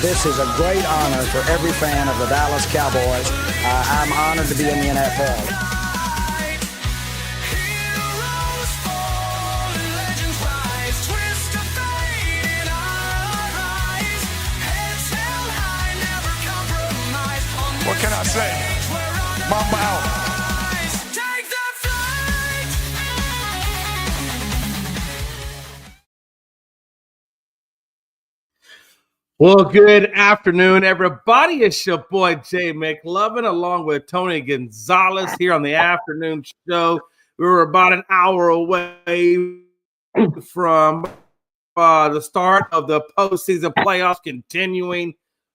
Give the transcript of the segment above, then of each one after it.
This is a great honor for every fan of the Dallas Cowboys. I'm honored to be in the NFL. What can I say? Mamba out. Well, good afternoon, everybody. It's your boy, Jay McLovin, along with Tony Gonzalez here on the afternoon show. We were about an hour away from the start of the postseason playoffs continuing.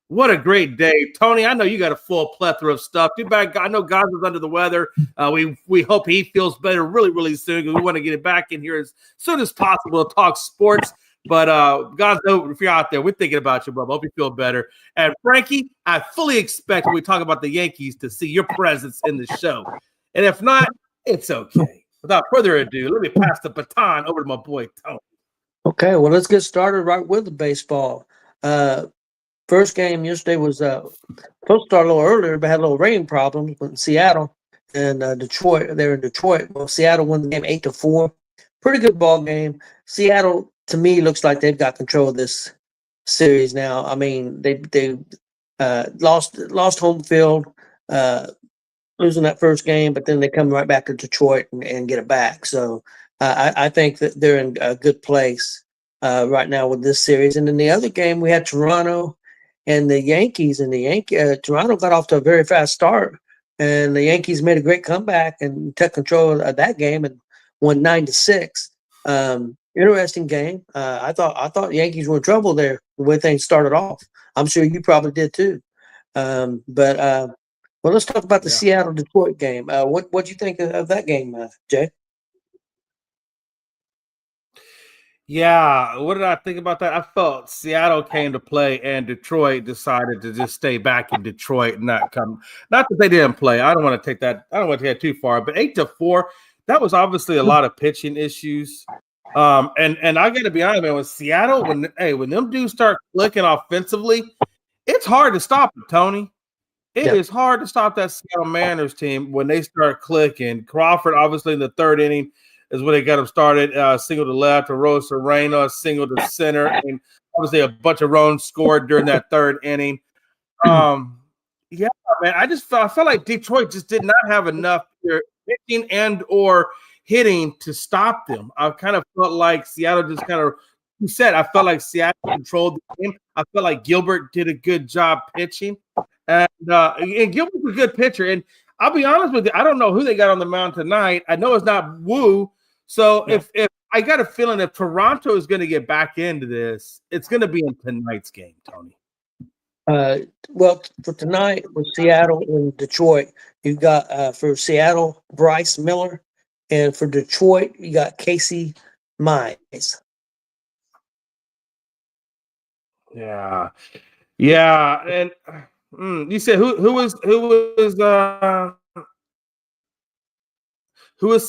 What a great day. Tony, I know you got a full plethora of stuff. Too bad, I know God was under the weather. We hope he feels better really, really soon because we want to get it back in here as soon as possible to talk sports. But guys, if you're out there, we're thinking about you, bro. Hope you feel better. And Frankie, I fully expect when we talk about the Yankees to see your presence in the show. And if not, it's okay. Without further ado, let me pass the baton over to my boy, Tony. Okay, well, let's get started right with the baseball. First game yesterday was supposed to start a little earlier, but had a little rain problems with Seattle and Detroit. They're in Detroit. Well, Seattle won the game 8-4. Pretty good ball game. Seattle, to me, looks like they've got control of this series now. I mean, they lost home field, losing that first game, but then they come right back to Detroit and get it back. So I think that they're in a good place right now with this series. And in the other game, we had Toronto and the Yankees. And Toronto got off to a very fast start, and the Yankees made a great comeback and took control of that game and won 9-6. Interesting game. I thought the Yankees were in trouble there the way things started off. I'm sure you probably did too. Well, let's talk about the Seattle-Detroit game. What you think of that game, Jay? Yeah, what did I think about that? I felt Seattle came to play and Detroit decided to just stay back in Detroit and not come. Not that they didn't play. I don't want to take that too far, but 8-4, that was obviously a lot of pitching issues. And I got to be honest, man, with Seattle, when them dudes start clicking offensively, it's hard to stop them, Tony. It is hard to stop that Seattle Mariners team when they start clicking. Crawford, obviously, in the third inning is when they got him started. Single to left, Rosa Serrano, single to center, and obviously a bunch of runs scored during that third inning. Yeah, man, I felt like Detroit just did not have enough pitching and or hitting to stop them. I kind of felt like Seattle just kind of – you said I felt like Seattle controlled the game. I felt like Gilbert did a good job pitching. And Gilbert's a good pitcher. And I'll be honest with you, I don't know who they got on the mound tonight. I know it's not Wu. So if I got a feeling if Toronto is going to get back into this, it's going to be in tonight's game, Tony. Well, for tonight with Seattle and Detroit, you've got for Seattle, Bryce Miller. And for Detroit, you got Casey Mize. Yeah. And you said who is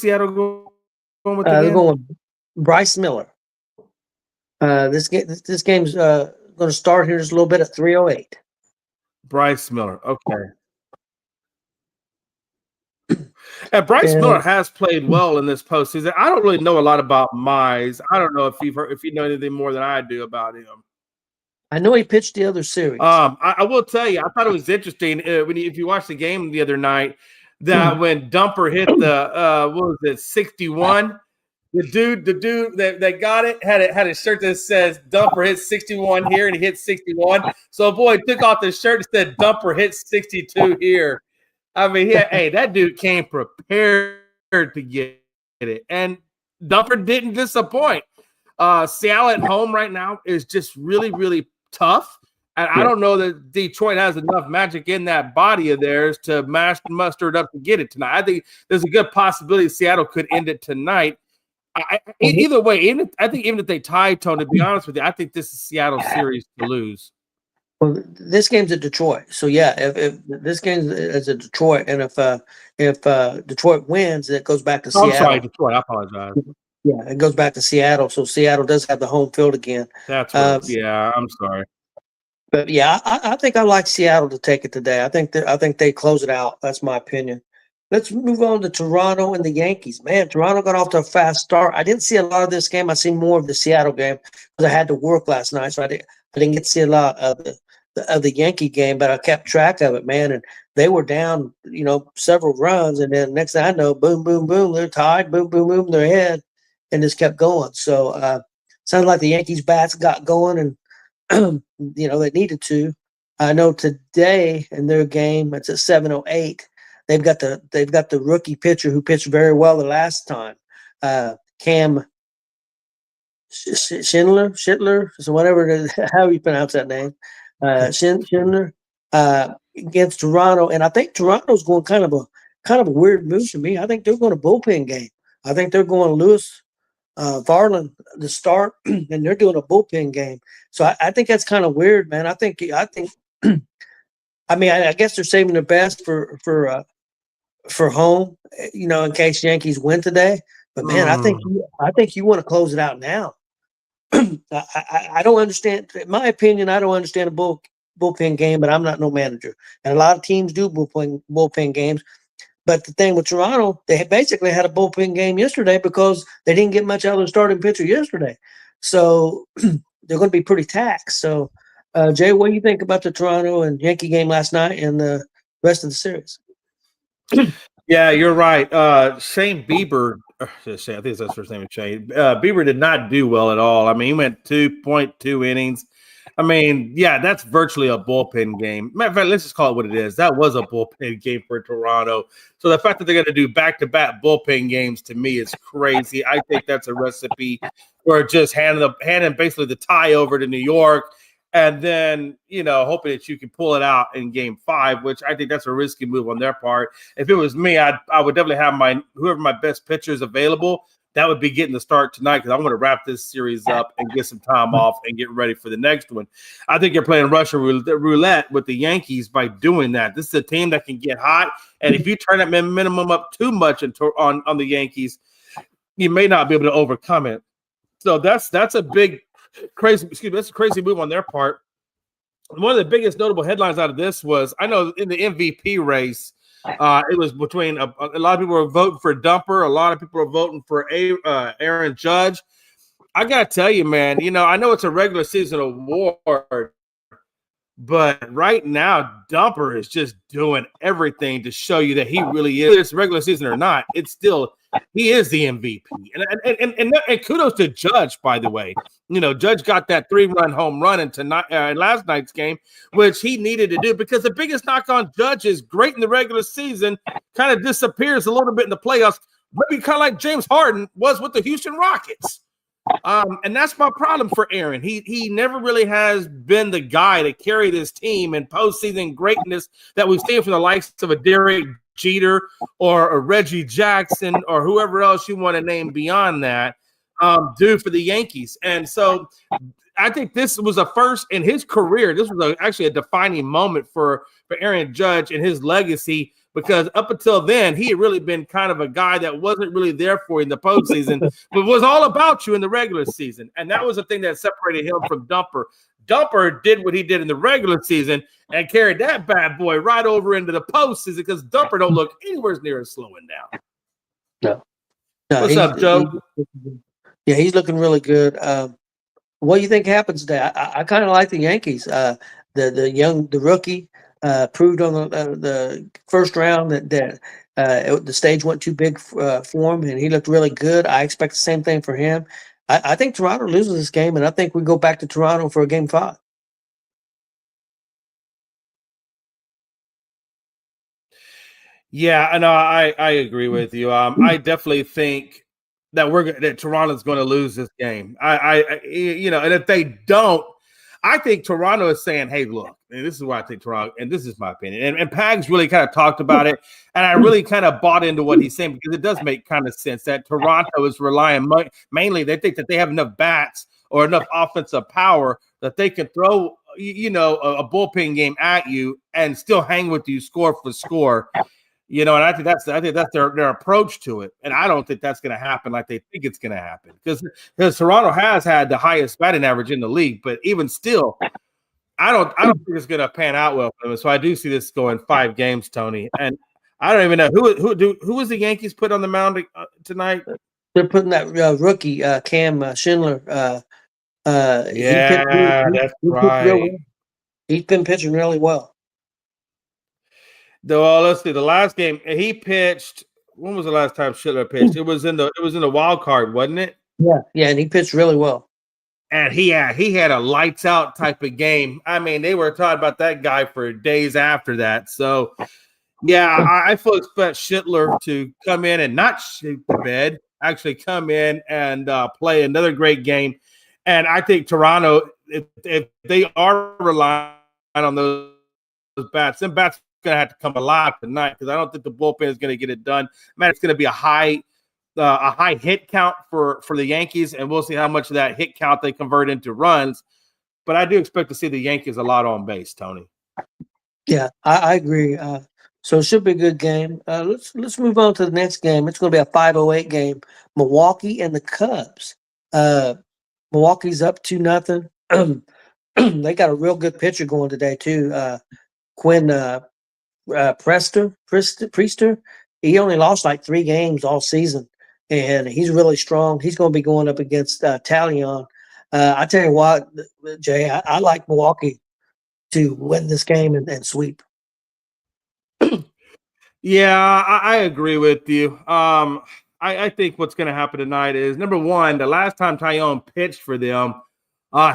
Seattle going with? They're going Bryce Miller. This game's going to start here just a little bit at 3:08. Bryce Miller. Okay. And Bryce Miller has played well in this postseason. I don't really know a lot about Mize. I don't know if you know anything more than I do about him. I know he pitched the other series. I will tell you, I thought it was interesting if you watched the game the other night that when Dumper hit the 61, the dude that got it had a shirt that says Dumper hit 61 here and he hit 61. So boy took off the shirt and said Dumper hit 62 here. I mean, that dude came prepared to get it, and Dumper didn't disappoint. Seattle at home right now is just really, really tough, and I don't know that Detroit has enough magic in that body of theirs to muster it up to get it tonight. I think there's a good possibility Seattle could end it tonight. Either way, I think even if they tie, Tony, to be honest with you, I think this is Seattle's series to lose. Well, this game's at Detroit, so if this game is at Detroit, and if Detroit wins, it goes back to Seattle. I'm sorry, Detroit. I apologize. Yeah, it goes back to Seattle, so Seattle does have the home field again. That's right. Yeah, I'm sorry. But yeah, I think I like Seattle to take it today. I think they close it out. That's my opinion. Let's move on to Toronto and the Yankees. Man, Toronto got off to a fast start. I didn't see a lot of this game. I seen more of the Seattle game because I had to work last night, so I didn't get to see a lot of the Yankee game. But I kept track of it, man. And they were down, several runs, and then next thing I know, boom, boom, boom, they're tied. Boom, boom, boom, they're ahead, and just kept going. So sounded like the Yankees bats got going, and they needed to. I know today in their game, it's at 7:08. They've got the rookie pitcher who pitched very well the last time, Cam Schindler, so whatever it is, how you pronounce that name, Schindler, against Toronto, and I think Toronto's going kind of a weird move to me. I think they're going to bullpen game. I think they're going Lewis Varland to start, and they're doing a bullpen game. So I think that's kind of weird, man. I think. I mean, I guess they're saving the best for home, in case Yankees win today. But man, I think you want to close it out now. I don't understand. In my opinion, I don't understand a bullpen game, but I'm not no manager, and a lot of teams do bullpen games. But the thing with Toronto, they basically had a bullpen game yesterday because they didn't get much out of their starting pitcher yesterday. So they're going to be pretty taxed. So, Jay, what do you think about the Toronto and Yankee game last night and the rest of the series? Yeah, you're right. Shane Bieber, I think that's his first name is Shane. Bieber did not do well at all. I mean, he went 2.2 innings. I mean, yeah, that's virtually a bullpen game. Matter of fact, let's just call it what it is. That was a bullpen game for Toronto. So the fact that they're going to do back-to-back bullpen games to me is crazy. I think that's a recipe for just handing basically the tie over to New York, and then, hoping that you can pull it out in game 5, which I think that's a risky move on their part. If it was me, I would definitely have whoever my best pitchers available, that would be getting the start tonight because I want to wrap this series up and get some time off and get ready for the next one. I think you're playing Russian roulette with the Yankees by doing that. This is a team that can get hot, and if you turn that minimum up too much on the Yankees, you may not be able to overcome it. So that's a big that's a crazy move on their part. One of the biggest notable headlines out of this was, I know in the MVP race, it was between a lot of people were voting for Dumper, a lot of people were voting for Aaron Judge. I gotta tell you, man, I know it's a regular season award, but right now, Dumper is just doing everything to show you that he really is. Whether it's regular season or not, it's still he is the MVP. And kudos to Judge, by the way. Judge got that 3-run home run in last night's game, which he needed to do because the biggest knock on Judge is great in the regular season, kind of disappears a little bit in the playoffs, maybe kind of like James Harden was with the Houston Rockets. And that's my problem for Aaron. He never really has been the guy to carry this team in postseason greatness that we've seen from the likes of a Derek Jeter or a Reggie Jackson or whoever else you want to name beyond that, do for the Yankees. And so I think this was a first in his career. This was actually a defining moment for Aaron Judge and his legacy, because up until then, he had really been kind of a guy that wasn't really there for you in the postseason, but was all about you in the regular season. And that was the thing that separated him from Dumper. Dumper did what he did in the regular season and carried that bad boy right over into the postseason because Dumper don't look anywhere near as slowing down. No, what's up, Joe? He's looking really good. What do you think happens today? I kind of like the Yankees. The rookie proved on the first round that the stage went too big for him, and he looked really good. I expect the same thing for him. I think Toronto loses this game, and I think we go back to Toronto for a game 5. Yeah, no, I agree with you. I definitely think that Toronto's going to lose this game. And if they don't, I think Toronto is saying, "Hey, look, and this is why I think Toronto, and this is my opinion." And Pags really kind of talked about it, and I really kind of bought into what he's saying because it does make kind of sense that Toronto is relying mainly. They think that they have enough bats or enough offensive power that they can throw, a bullpen game at you and still hang with you score for score. And I think that's their approach to it, and I don't think that's going to happen like they think it's going to happen because Toronto has had the highest batting average in the league, but even still, I don't think it's going to pan out well for them. So I do see this going 5 games, Tony. And I don't even know who was the Yankees put on the mound tonight. They're putting that rookie Cam Schindler. That's right. He's been pitching really well. Well, let's see. The last game he pitched. When was the last time Schindler pitched? It was in the wild card, wasn't it? Yeah, and he pitched really well. And he had a lights out type of game. I mean, they were talking about that guy for days after that. So, yeah, I fully expect Schindler to come in and not shoot the bed, actually come in and play another great game. And I think Toronto, if they are relying on those bats, them bats are going to have to come alive tonight because I don't think the bullpen is going to get it done. Man, it's going to be a high hit count for the Yankees, and we'll see how much of that hit count they convert into runs. But I do expect to see the Yankees a lot on base, Tony. Yeah, I agree. So it should be a good game. Let's move on to the next game. It's going to be a 5:08 game. Milwaukee and the Cubs. Milwaukee's up 2-0. They got a real good pitcher going today too. Quinn Priester. He only lost like 3 games all season, and he's really strong. He's going to be going up against Talion. I tell you what, Jay, I like Milwaukee to win this game and sweep. Yeah, I agree with you. I think what's going to happen tonight is, number one, the last time Talion pitched for them,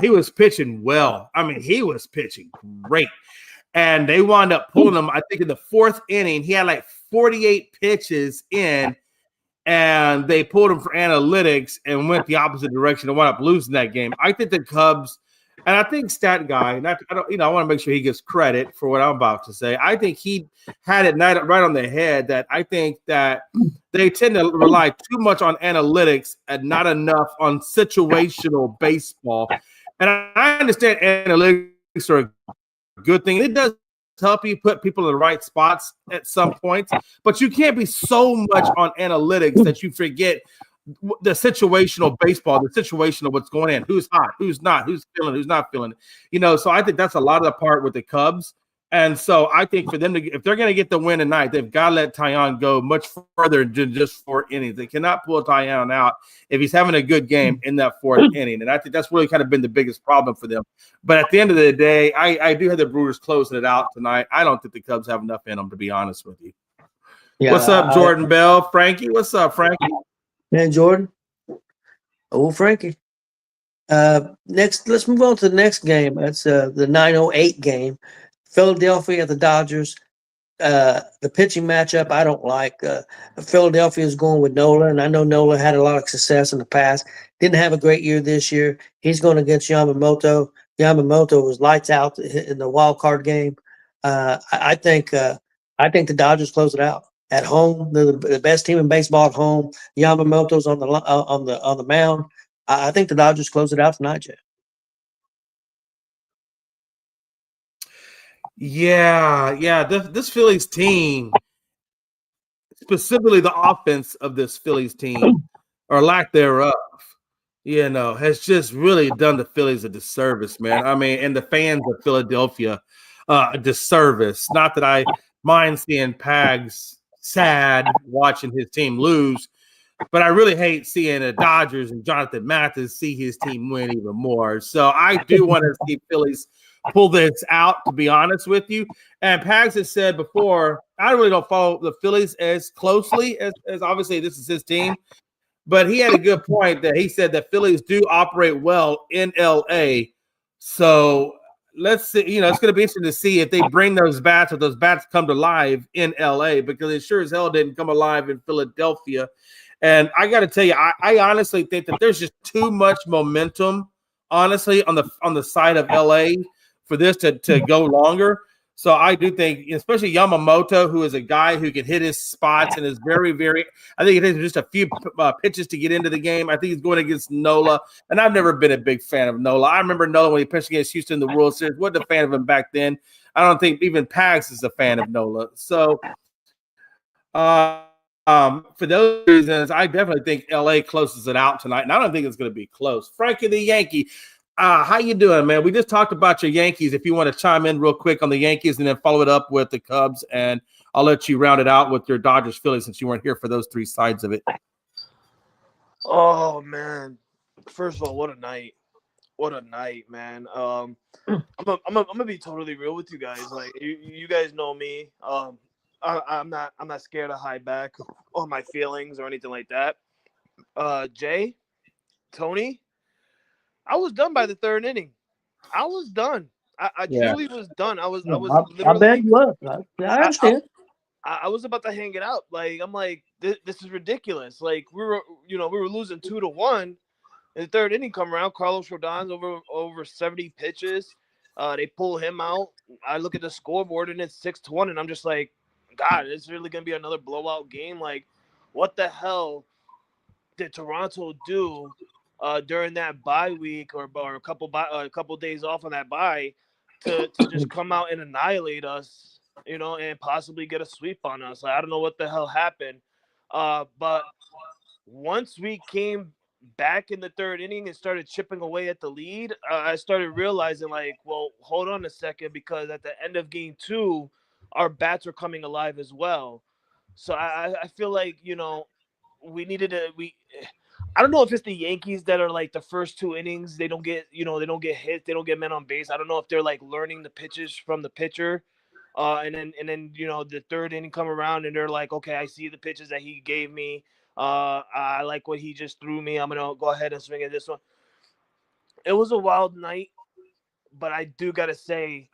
he was pitching well. I mean, he was pitching great. And they wound up pulling him, I think, in the 4th inning. He had like 48 pitches in, and they pulled him for analytics and went the opposite direction and wound up losing that game. I think the Cubs, and I think Stat Guy, and I want to make sure he gets credit for what I'm about to say. I think he had it right on the head that I think that they tend to rely too much on analytics and not enough on situational baseball. And I understand analytics are a good thing. It does help you put people in the right spots at some points, but you can't be so much on analytics that you forget the situational baseball, the situation of what's going in, who's hot, who's not, who's feeling, who's not feeling. So I think that's a lot of the part with the Cubs. And so I think for them if they're going to get the win tonight, they've got to let Tyon go much further than just 4 innings. They cannot pull Tyon out if he's having a good game in that 4th inning. And I think that's really kind of been the biggest problem for them. But at the end of the day, I do have the Brewers closing it out tonight. I don't think the Cubs have enough in them, to be honest with you. Yeah, what's up, Jordan Bell? Frankie, what's up, Frankie? Man, Jordan. Oh, Frankie. Next, let's move on to the next game. That's the 9:08 game. Philadelphia at the Dodgers. The pitching matchup I don't like. Philadelphia is going with Nola, and I know Nola had a lot of success in the past. Didn't have a great year this year. He's going against Yamamoto. Yamamoto was lights out in the wild card game. I think the Dodgers close it out at home. They're the best team in baseball at home. Yamamoto's on the mound. I think the Dodgers close it out tonight, Jeff. Yeah. This Phillies team, specifically the offense of this Phillies team, or lack thereof, has just really done the Phillies a disservice, man. I mean, and the fans of Philadelphia a disservice. Not that I mind seeing Pags sad watching his team lose, but I really hate seeing the Dodgers and Jonathan Mathis see his team win even more. So I do want to see Phillies pull this out, to be honest with you. And Pags has said before, I really don't follow the Phillies as closely as obviously this is his team. But he had a good point that he said that Phillies do operate well in L.A. So let's see, it's going to be interesting to see if they bring those bats or those bats come to life in L.A. because it sure as hell didn't come alive in Philadelphia. And I got to tell you, I honestly think that there's just too much momentum, honestly, on the side of LA for this to go longer. So I do think, especially Yamamoto, who is a guy who can hit his spots and is very, very – I think it takes just a few pitches to get into the game. I think he's going against Nola, and I've never been a big fan of Nola. I remember Nola when he pitched against Houston in the World Series. Wasn't a fan of him back then. I don't think even Pags is a fan of Nola. So for those reasons, I definitely think LA closes it out tonight, and I don't think it's going to be close. Frankie the Yankee, How you doing, man? We just talked about your Yankees. If you want to chime in real quick on the Yankees and then follow it up with the Cubs, and I'll let you round it out with your Dodgers Phillies since you weren't here for those three sides of it. Oh man! First of all, what a night! What a night, man. I'm gonna be totally real with you guys. Like you guys know me. I'm not scared to hide back on my feelings or anything like that. Jay, Tony, I was done by the third inning. I was done. I truly was done. I was I bet literally you was. I I, I, understand. I was about to hang it out. Like I'm like this is ridiculous. Like we were losing 2-1. In the third inning come around, Carlos Rodon's over 70 pitches. They pull him out. I look at the scoreboard and it's 6-1, and I'm just like, God, it's really gonna be another blowout game. Like, what the hell did Toronto do during that bye week or a couple days off on that bye to just come out and annihilate us, and possibly get a sweep on us? Like, I don't know what the hell happened, but once we came back in the third inning and started chipping away at the lead, I started realizing, like, well, hold on a second, because at the end of game 2, our bats are coming alive as well. So I feel like, we needed to I don't know if it's the Yankees that are like the first 2 innings they don't get hit, they don't get men on base. I don't know if they're like learning the pitches from the pitcher. And then the third inning come around and they're like, okay, I see the pitches that he gave me. I like what he just threw me. I'm gonna go ahead and swing at this one. It was a wild night, but I do gotta say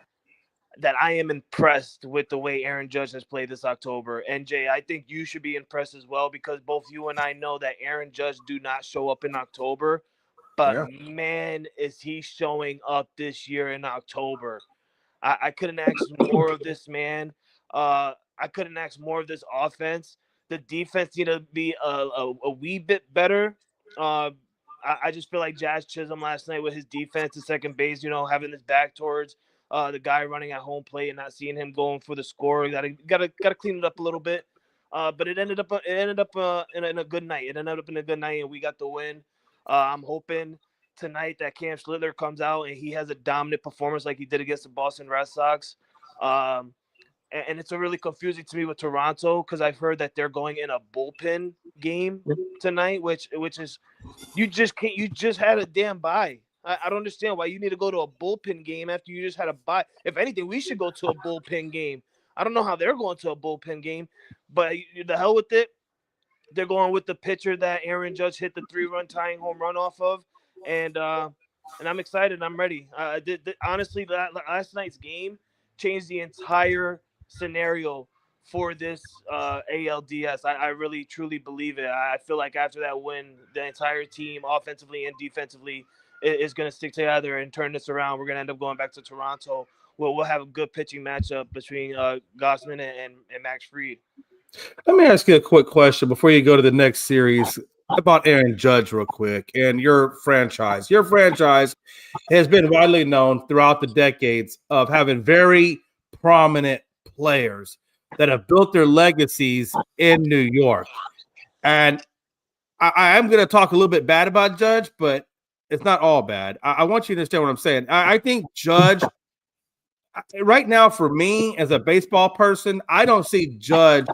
that I am impressed with the way Aaron Judge has played this October. And Jay, I think you should be impressed as well, because both you and I know that Aaron Judge do not show up in October, but Yeah. man, is he showing up this year in October. I couldn't ask more of this man. I couldn't ask more of this offense. The defense need to be a wee bit better. Uh, I just feel like Jazz Chisholm last night with his defense at second base, having his back towards the guy running at home plate and not seeing him going for the score. Gotta clean it up a little bit. But it ended up in a good night. It ended up in a good night, and we got the win. I'm hoping tonight that Cam Schlittler comes out and he has a dominant performance like he did against the Boston Red Sox. And it's a really confusing to me with Toronto, because I've heard that they're going in a bullpen game tonight, which is you just had a damn bye. I don't understand why you need to go to a bullpen game after you just had a bye. If anything, we should go to a bullpen game. I don't know how they're going to a bullpen game, but the hell with it. They're going with the pitcher that Aaron Judge hit the 3-run tying home run off of, and I'm excited. I'm ready. Honestly, last night's game changed the entire scenario for this ALDS. I really truly believe it. I feel like after that win, the entire team, offensively and defensively, is going to stick together and turn this around. We're going to end up going back to Toronto. We'll have a good pitching matchup between Gossman and Max Fried. Let me ask you a quick question before you go to the next series about Aaron Judge real quick and your franchise. Your franchise has been widely known throughout the decades of having very prominent players that have built their legacies in New York. And I am going to talk a little bit bad about Judge, but it's not all bad. I want you to understand what I'm saying. I think Judge, right now, for me as a baseball person, I don't see Judge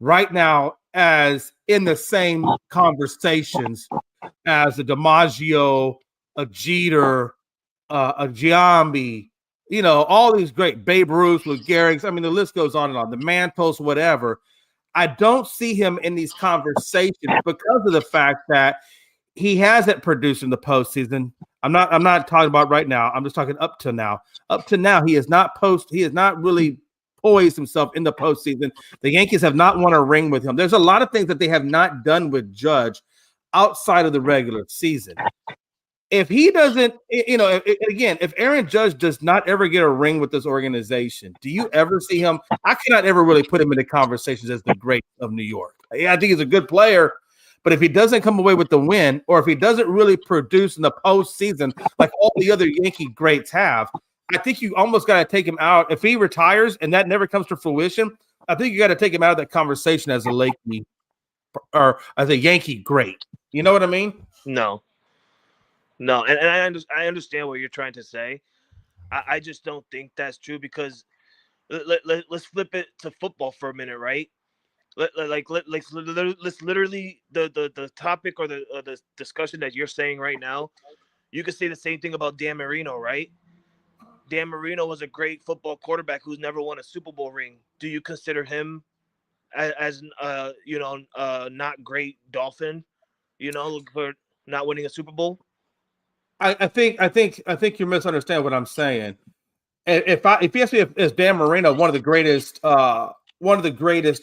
right now as in the same conversations as a DiMaggio, a Jeter, a Giambi, all these great Babe Ruth, Lou Gehrig's. I mean, the list goes on and on. The Mantos, whatever. I don't see him in these conversations because of the fact that he hasn't produced in the postseason. I'm not talking about right now. I'm just talking up to now. Up to now, he has not really poised himself in the postseason. The Yankees have not won a ring with him. There's a lot of things that they have not done with Judge outside of the regular season. If he doesn't, if Aaron Judge does not ever get a ring with this organization, do you ever see him? I cannot ever really put him in the conversations as the great of New York. I think he's a good player, but if he doesn't come away with the win, or if he doesn't really produce in the postseason like all the other Yankee greats have, I think you almost got to take him out. If he retires and that never comes to fruition, I think you got to take him out of that conversation as a Yankee or as a Yankee great. You know what I mean? No. No, and I understand what you're trying to say. I just don't think that's true because let's flip it to football for a minute, right? Let's literally the topic or the discussion that you're saying right now. You could say the same thing about Dan Marino, right? Dan Marino was a great football quarterback who's never won a Super Bowl ring. Do you consider him as not great Dolphin? For not winning a Super Bowl. I think you misunderstand what I'm saying. If you ask me if is Dan Marino one of the greatest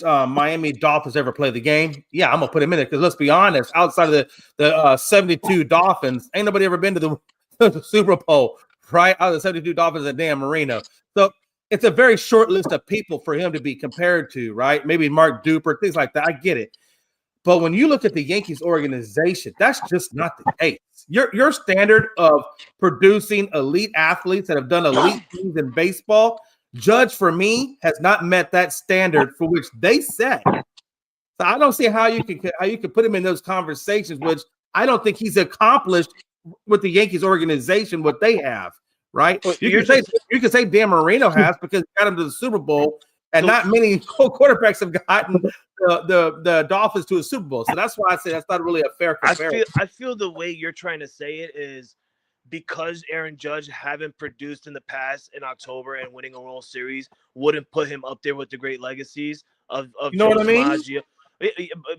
Miami Dolphins ever played the game, yeah, I'm gonna put him in it because let's be honest, outside of the 72 Dolphins, ain't nobody ever been to the Super Bowl, right? Out of the 72 Dolphins and Dan Marino. So it's a very short list of people for him to be compared to, right? Maybe Mark Duper, things like that. I get it. But when you look at the Yankees organization, that's just not the case. Your standard of producing elite athletes that have done elite things in baseball, Judge for me has not met that standard for which they set. So I don't see how you could put him in those conversations, which I don't think he's accomplished with the Yankees organization what they have. Right? Well, You can say Dan Marino has because he got him to the Super Bowl. And not many quarterbacks have gotten the Dolphins to a Super Bowl. So that's why I say that's not really a fair comparison. I feel the way you're trying to say it is because Aaron Judge haven't produced in the past in October and winning a World Series wouldn't put him up there with the great legacies of you know Joe what I mean? DiMaggio.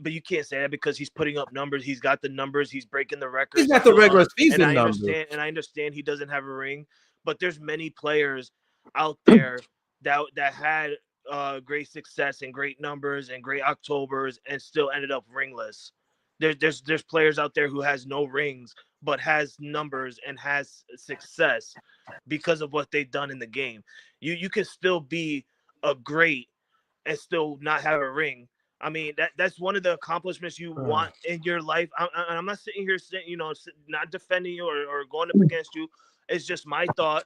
But you can't say that because he's putting up numbers. He's got the numbers. He's breaking the records. He's got the regular season numbers. And I understand he doesn't have a ring, but there's many players out there that had great success and great numbers and great Octobers and still ended up ringless. There's players out there who has no rings but has numbers and has success because of what they've done in the game. You can still be a great and still not have a ring. I mean, that's one of the accomplishments you want in your life. I'm not sitting here saying, not defending you or going up against you. It's just my thought.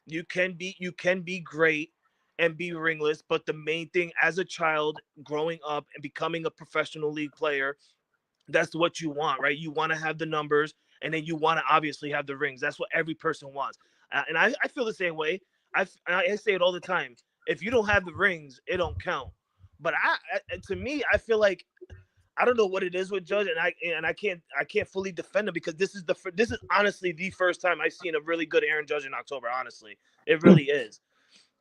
You can be great and be ringless, but the main thing as a child growing up and becoming a professional league player, that's what you want, right? You want to have the numbers, and then you want to obviously have the rings. That's what every person wants. And I feel the same way. I say it all the time. If you don't have the rings, it don't count. But to me, I feel like I don't know what it is with Judge, and I can't fully defend him because this is honestly the first time I've seen a really good Aaron Judge in October. Honestly, it really is.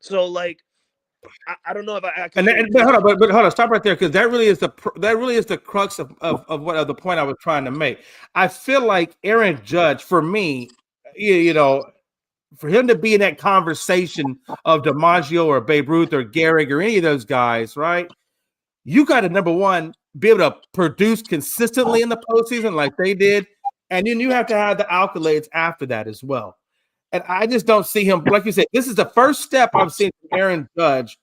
So like, I don't know if I can. But hold on, stop right there because that really is the crux of the point I was trying to make. I feel like Aaron Judge, for me, for him to be in that conversation of DiMaggio or Babe Ruth or Gehrig or any of those guys, right? You got to, number one, be able to produce consistently in the postseason like they did, and then you have to have the accolades after that as well. And I just don't see him, like you said, this is the first step I've seen from Aaron Judge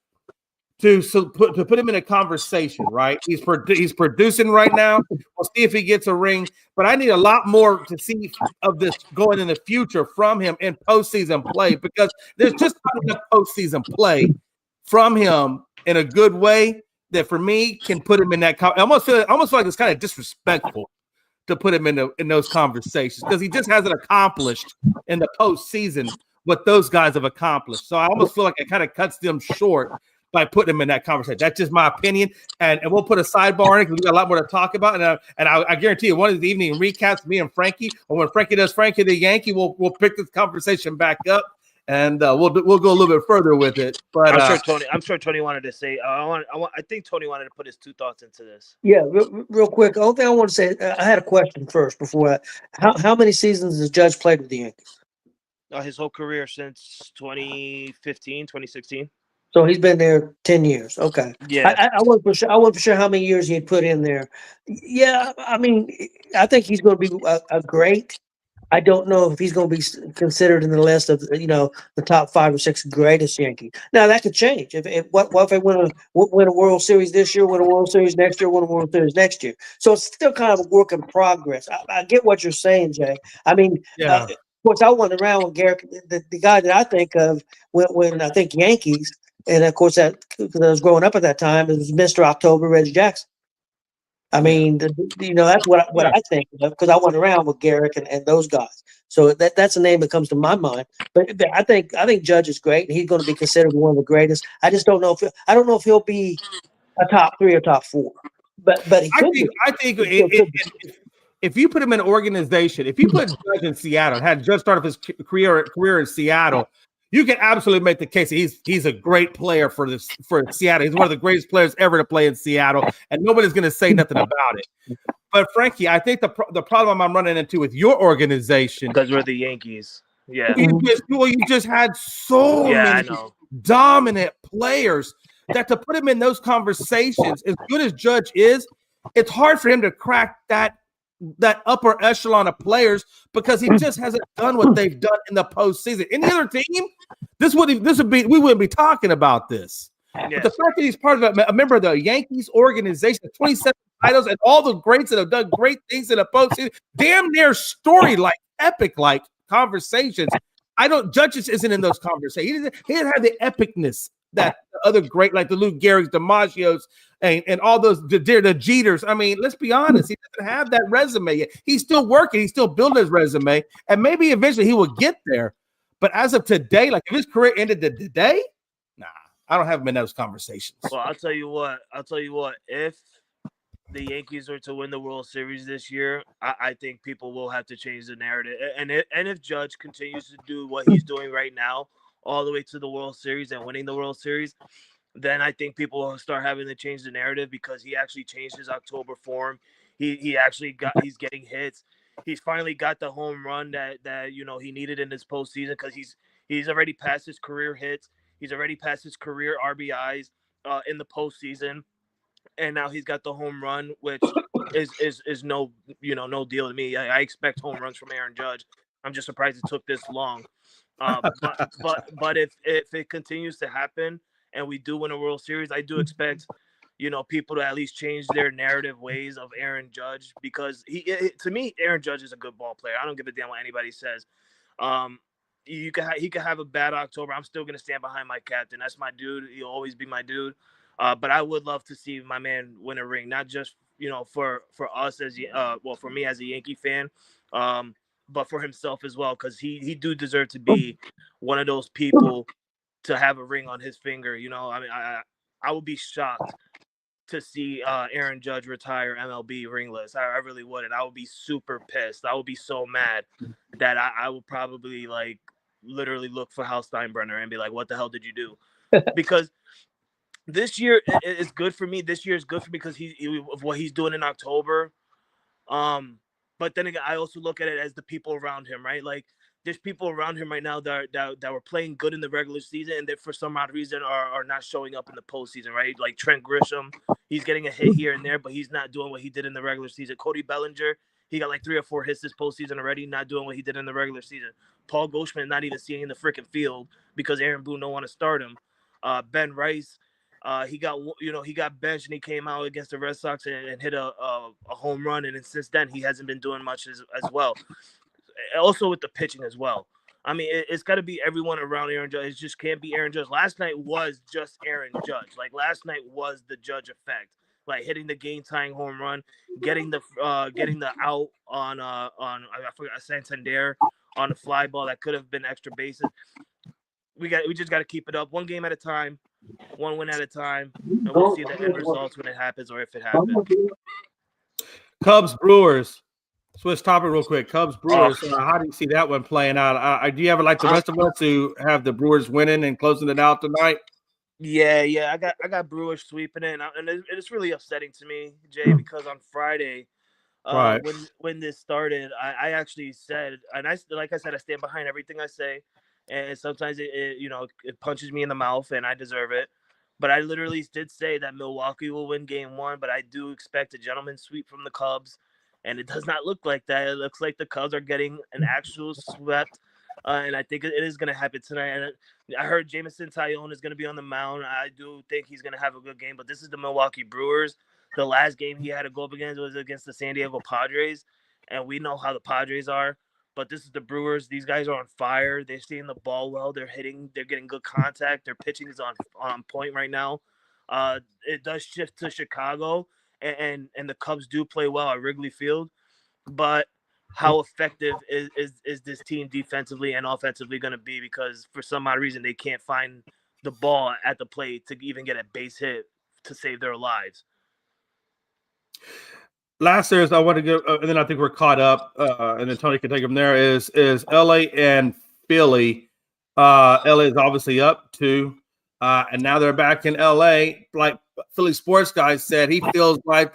to put him in a conversation, right? He's producing right now. We'll see if he gets a ring, but I need a lot more to see of this going in the future from him in postseason play because there's just not enough postseason play from him in a good way that for me can put him in that. I almost feel like it's kind of disrespectful to put him in those conversations because he just hasn't accomplished in the postseason what those guys have accomplished. So I almost feel like it kind of cuts them short by putting him in that conversation. That's just my opinion. And we'll put a sidebar in it because we got a lot more to talk about. And I guarantee you, one of the evening recaps, me and Frankie, or when Frankie does Frankie the Yankee, we'll pick this conversation back up. And we'll go a little bit further with it, but I'm sure Tony wanted to say. I think Tony wanted to put his 2 thoughts into this. Yeah, real quick. The only thing I want to say, I had a question first before. How many seasons has Judge played with the Yankees? His whole career since 2015, 2016. So he's been there 10 years. Okay. Yeah. I wasn't for sure how many years he had put in there. Yeah, I mean, I think he's going to be a great. I don't know if he's going to be considered in the list of the top 5 or 6 greatest Yankees. Now that could change. What if they win a World Series this year, win a World Series next year, win a World Series next year? So it's still kind of a work in progress. I get what you're saying, Jay. I mean, yeah. Of course, I went around with Garrett, the guy that I think of when I think Yankees, and of course that because I was growing up at that time, it was Mr. October, Reggie Jackson. I mean, that's what I think of because I went around with Garrick and those guys. So that's a name that comes to my mind. But I think Judge is great, and he's going to be considered one of the greatest. I just don't know if he'll be a top 3 or top 4, but he could be. I think He still could be. if you put him in an organization, if you put Judge in Seattle, had Judge started his career in Seattle, you can absolutely make the case that he's a great player for Seattle. He's one of the greatest players ever to play in Seattle, and nobody's going to say nothing about it. But Frankie, I think the problem I'm running into with your organization, because we're the Yankees. Yeah, you just had so many dominant players that to put him in those conversations, as good as Judge is, it's hard for him to crack that upper echelon of players because he just hasn't done what they've done in the postseason. Any other team, we wouldn't be talking about this. Yes. But the fact that he's part of a member of the Yankees organization, 27 titles, and all the greats that have done great things in the postseason, damn near story-like, epic-like conversations. Judge isn't in those conversations. He doesn't have the epicness that the other great, like the Lou Gehrig's, DiMaggios, and all those the Jeters. I mean, let's be honest. He doesn't have that resume yet. He's still working. He's still building his resume, and maybe eventually he will get there. But as of today, like if his career ended today, nah, I don't have him in those conversations. Well, I'll tell you what. If the Yankees were to win the World Series this year, I think people will have to change the narrative. And if Judge continues to do what he's doing right now, all the way to the World Series and winning the World Series, then I think people will start having to change the narrative because he actually changed his October form. He's getting hits. He's finally got the home run that he needed in this postseason because he's already passed his career hits. He's already passed his career RBIs in the postseason, and now he's got the home run, which is no deal to me. I expect home runs from Aaron Judge. I'm just surprised it took this long. But if it continues to happen and we do win a World Series, I do expect people to at least change their narrative ways of Aaron Judge because to me Aaron Judge is a good ball player. I don't give a damn what anybody says. He could have a bad October. I'm still gonna stand behind my captain. That's my dude. He'll always be my dude. But I would love to see my man win a ring, not just for us for me as a Yankee fan. But for himself as well, because he do deserve to be one of those people to have a ring on his finger. I mean, I would be shocked to see Aaron Judge retire MLB ringless. I really would, and I would be super pissed. I would be so mad that I would probably literally look for Hal Steinbrenner and be like, "What the hell did you do?" Because this year is good for me. This year is good for me because of what he's doing in October. But then again, I also look at it as the people around him, right? Like there's people around him right now that were playing good in the regular season and that for some odd reason are not showing up in the postseason, right? Like Trent Grisham, he's getting a hit here and there, but he's not doing what he did in the regular season. Cody Bellinger, he got 3 or 4 hits this postseason already, not doing what he did in the regular season. Paul Goldschmidt not even seeing the freaking field because Aaron Boone don't want to start him. Ben Rice, he got benched and he came out against the Red Sox and hit a home run. And since then, he hasn't been doing much as well. Also with the pitching as well. I mean, it's got to be everyone around Aaron Judge. It just can't be Aaron Judge. Last night was just Aaron Judge. Last night was the Judge effect. Hitting the game-tying home run, getting the out on I forgot Santander on a fly ball that could have been extra bases. We just got to keep it up, one game at a time, one win at a time, and we'll see the end results when it happens or if it happens. Cubs Brewers. Switch topic real quick. Cubs Brewers. How do you see that one playing out? Do you have it like the rest of us who have the Brewers winning and closing it out tonight? Yeah. I got Brewers sweeping it, and it's really upsetting to me, Jay, because on Friday, when this started, I actually said, and I stand behind everything I say, and sometimes it punches me in the mouth, and I deserve it. But I literally did say that Milwaukee will win Game 1, but I do expect a gentleman's sweep from the Cubs. And it does not look like that. It looks like the Cubs are getting an actual swept. And I think it is going to happen tonight. And I heard Jameson Taillon is going to be on the mound. I do think he's going to have a good game. But this is the Milwaukee Brewers. The last game he had to go up against was against the San Diego Padres. And we know how the Padres are. But this is the Brewers. These guys are on fire. They're seeing the ball well. They're hitting. They're getting good contact. Their pitching is on point right now. It does shift to Chicago. and the Cubs do play well at Wrigley Field, but how effective is this team defensively and offensively going to be? Because for some odd reason they can't find the ball at the plate to even get a base hit to save their lives. Last series, I want to give, and then I think we're caught up, and then Tony can take them there. Is LA and Philly? LA is obviously up 2, and now they're back in LA. Like Philly sports guy said, he feels like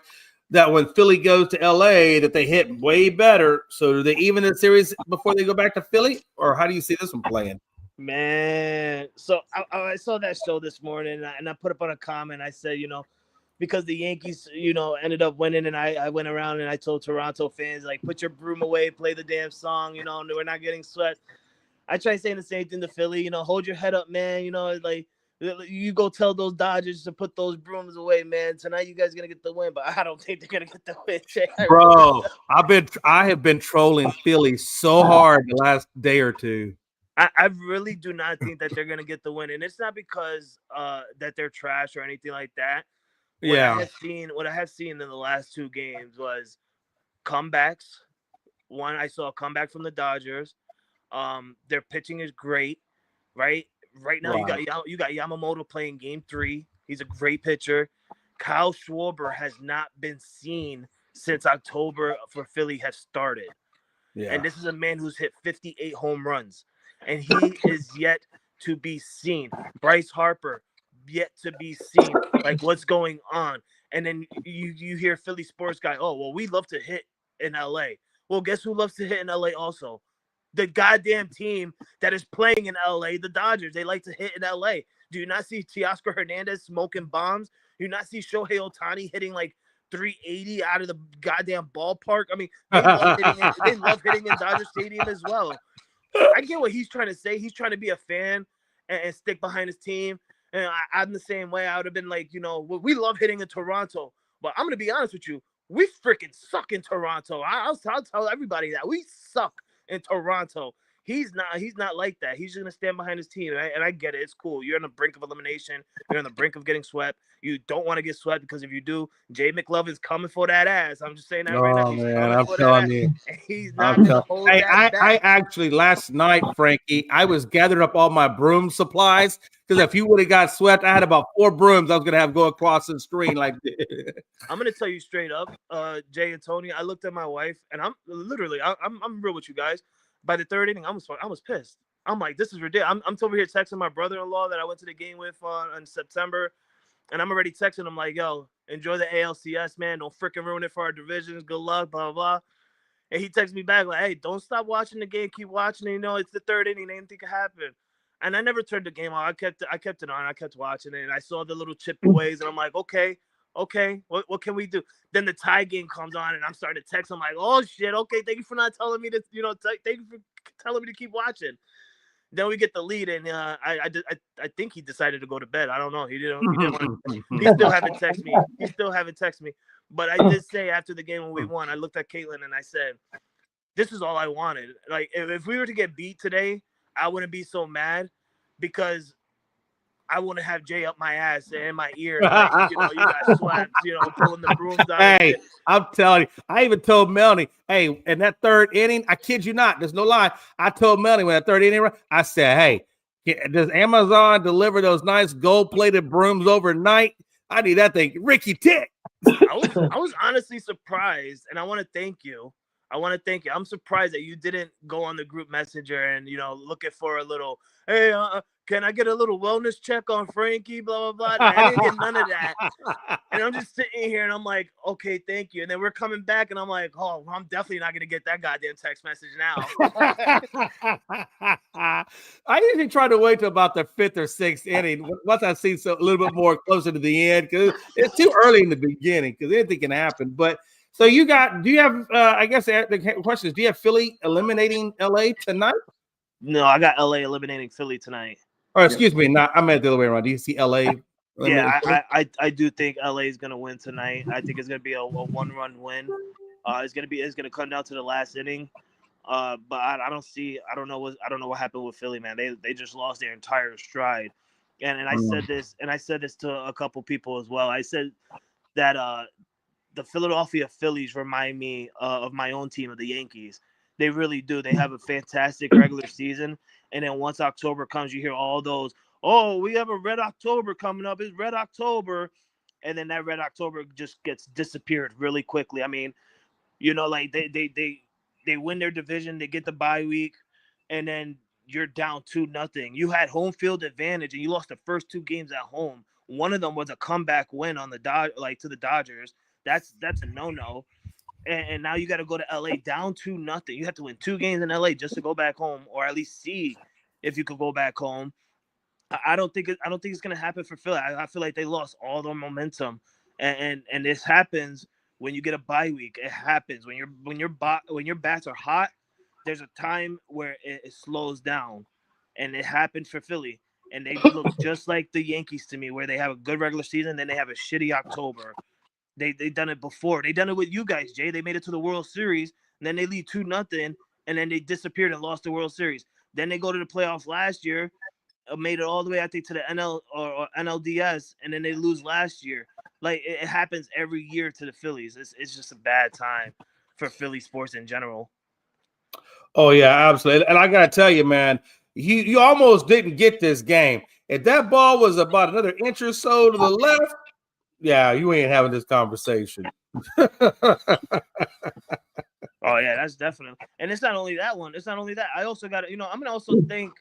that when Philly goes to LA, that they hit way better. So do they even the series before they go back to Philly, or how do you see this one playing? Man, so I saw that show this morning, and I put up on a comment. I said, because the Yankees, ended up winning, and I went around and I told Toronto fans, like, put your broom away, play the damn song, we're not getting swept. I try saying the same thing to Philly, hold your head up, man, like, you go tell those Dodgers to put those brooms away, man. Tonight you guys are gonna get the win, but I don't think they're gonna get the win, Jay. Bro, I have been trolling Philly so hard the last day or two. I really do not think that they're gonna get the win, and it's not because that they're trash or anything like that. What I have seen in the last 2 games was comebacks. One, I saw a comeback from the Dodgers. Their pitching is great, right? Right now, you got Yamamoto playing Game 3. He's a great pitcher. Kyle Schwarber has not been seen since October for Philly has started. Yeah. And this is a man who's hit 58 home runs, and he is yet to be seen. Bryce Harper, yet to be seen. Like, what's going on? And then you hear Philly sports guy, oh, well, we love to hit in LA. Well, guess who loves to hit in LA also? The goddamn team that is playing in LA, the Dodgers. They like to hit in LA. Do you not see Teoscar Hernandez smoking bombs? Do you not see Shohei Ohtani hitting like 380 out of the goddamn ballpark? I mean, they love hitting in Dodger Stadium as well. I get what he's trying to say. He's trying to be a fan and stick behind his team. And I'm the same way. I would have been like, we love hitting in Toronto. But I'm going to be honest with you. We freaking suck in Toronto. I'll tell everybody that. We suck in Toronto. He's not like that. He's just going to stand behind his team. And I get it. It's cool. You're on the brink of elimination. You're on the brink of getting swept. You don't want to get swept because if you do, Jay McLovin's coming for that ass. I'm just saying that right now. Man, I'm telling you. He's not going to hold that back. I actually, last night, Frankie, I was gathering up all my broom supplies because if you would have got swept, I had about 4 brooms I was going to have go across the screen like this. I'm going to tell you straight up, Jay and Tony, I looked at my wife, and I'm real with you guys. By the 3rd inning, I was pissed. I'm like, this is ridiculous. I'm over here texting my brother-in-law that I went to the game with in September, and I'm already texting him like, yo, enjoy the ALCS, man. Don't freaking ruin it for our divisions. Good luck, blah, blah, blah. And he texts me back like, hey, don't stop watching the game. Keep watching it. It's the 3rd inning. Anything can happen. And I never turned the game on. I kept it on. I kept watching it, and I saw the little chippeways, and I'm like, okay, what can we do? Then the tie game comes on, and I'm starting to text. I'm like, oh shit, okay, thank you for not telling me to, thank you for telling me to keep watching. Then we get the lead, and I think he decided to go to bed. I don't know. He didn't want to. He still haven't texted me. But I did say after the game when we won, I looked at Caitlin and I said, this is all I wanted. Like if we were to get beat today, I wouldn't be so mad because I want to have Jay up my ass and in my ear. Like, you got swept, pulling the brooms down. Hey, I'm telling you, I even told Melanie, hey, in that 3rd inning, I kid you not, there's no lie. I told Melanie when that 3rd inning, I said, hey, does Amazon deliver those nice gold-plated brooms overnight? I need that thing. Ricky Tick. I was honestly surprised, and I want to thank you. I'm surprised that you didn't go on the group messenger and, looking for a little, hey, can I get a little wellness check on Frankie, blah, blah, blah. I didn't get none of that. And I'm just sitting here and I'm like, okay, thank you. And then we're coming back and I'm like, oh, I'm definitely not going to get that goddamn text message now. I usually try to wait till about the 5th or 6th inning once I see a little bit more closer to the end because it's too early in the beginning because anything can happen. But so do you have, I guess the question is, do you have Philly eliminating LA tonight? No, I got LA eliminating Philly tonight. Or excuse me, I meant the other way around. Do you see LA? Yeah, I do think LA is going to win tonight. I think it's going to be a 1-run win. It's going to come down to the last inning. But I don't know what happened with Philly, man. They just lost their entire stride. And I said this to a couple people as well. I said that the Philadelphia Phillies remind me of my own team, of the Yankees. They really do. They have a fantastic regular season, and then once October comes, you hear all those, "Oh, we have a Red October coming up. It's Red October," and then that Red October just gets disappeared really quickly. I mean, like they win their division, they get the bye week, and then you're down 2-0. You had home field advantage, and you lost the first 2 games at home. One of them was a comeback win on the to the Dodgers. That's a no-no. And now you got to go to LA down 2-0. You have to win 2 games in LA just to go back home, or at least see if you could go back home. I don't think it's gonna happen for Philly. I feel like they lost all their momentum, and this happens when you get a bye week. It happens when your bats are hot. There's a time where it slows down, and it happened for Philly. And they look just like the Yankees to me, where they have a good regular season, then they have a shitty October. They done it before. They done it with you guys, Jay. They made it to the World Series, and then they lead 2-0, and then they disappeared and lost the World Series. Then they go to the playoffs last year, made it all the way, I think, to the NL or NLDS, and then they lose last year. Like, it happens every year to the Phillies. It's just a bad time for Philly sports in general. Oh yeah, absolutely. And I gotta tell you, man, you almost didn't get this game. If that ball was about another inch or so to the left, yeah, you ain't having this conversation. Oh yeah, that's definitely. And it's not only that one. It's not only that. I also got to, I'm gonna also thank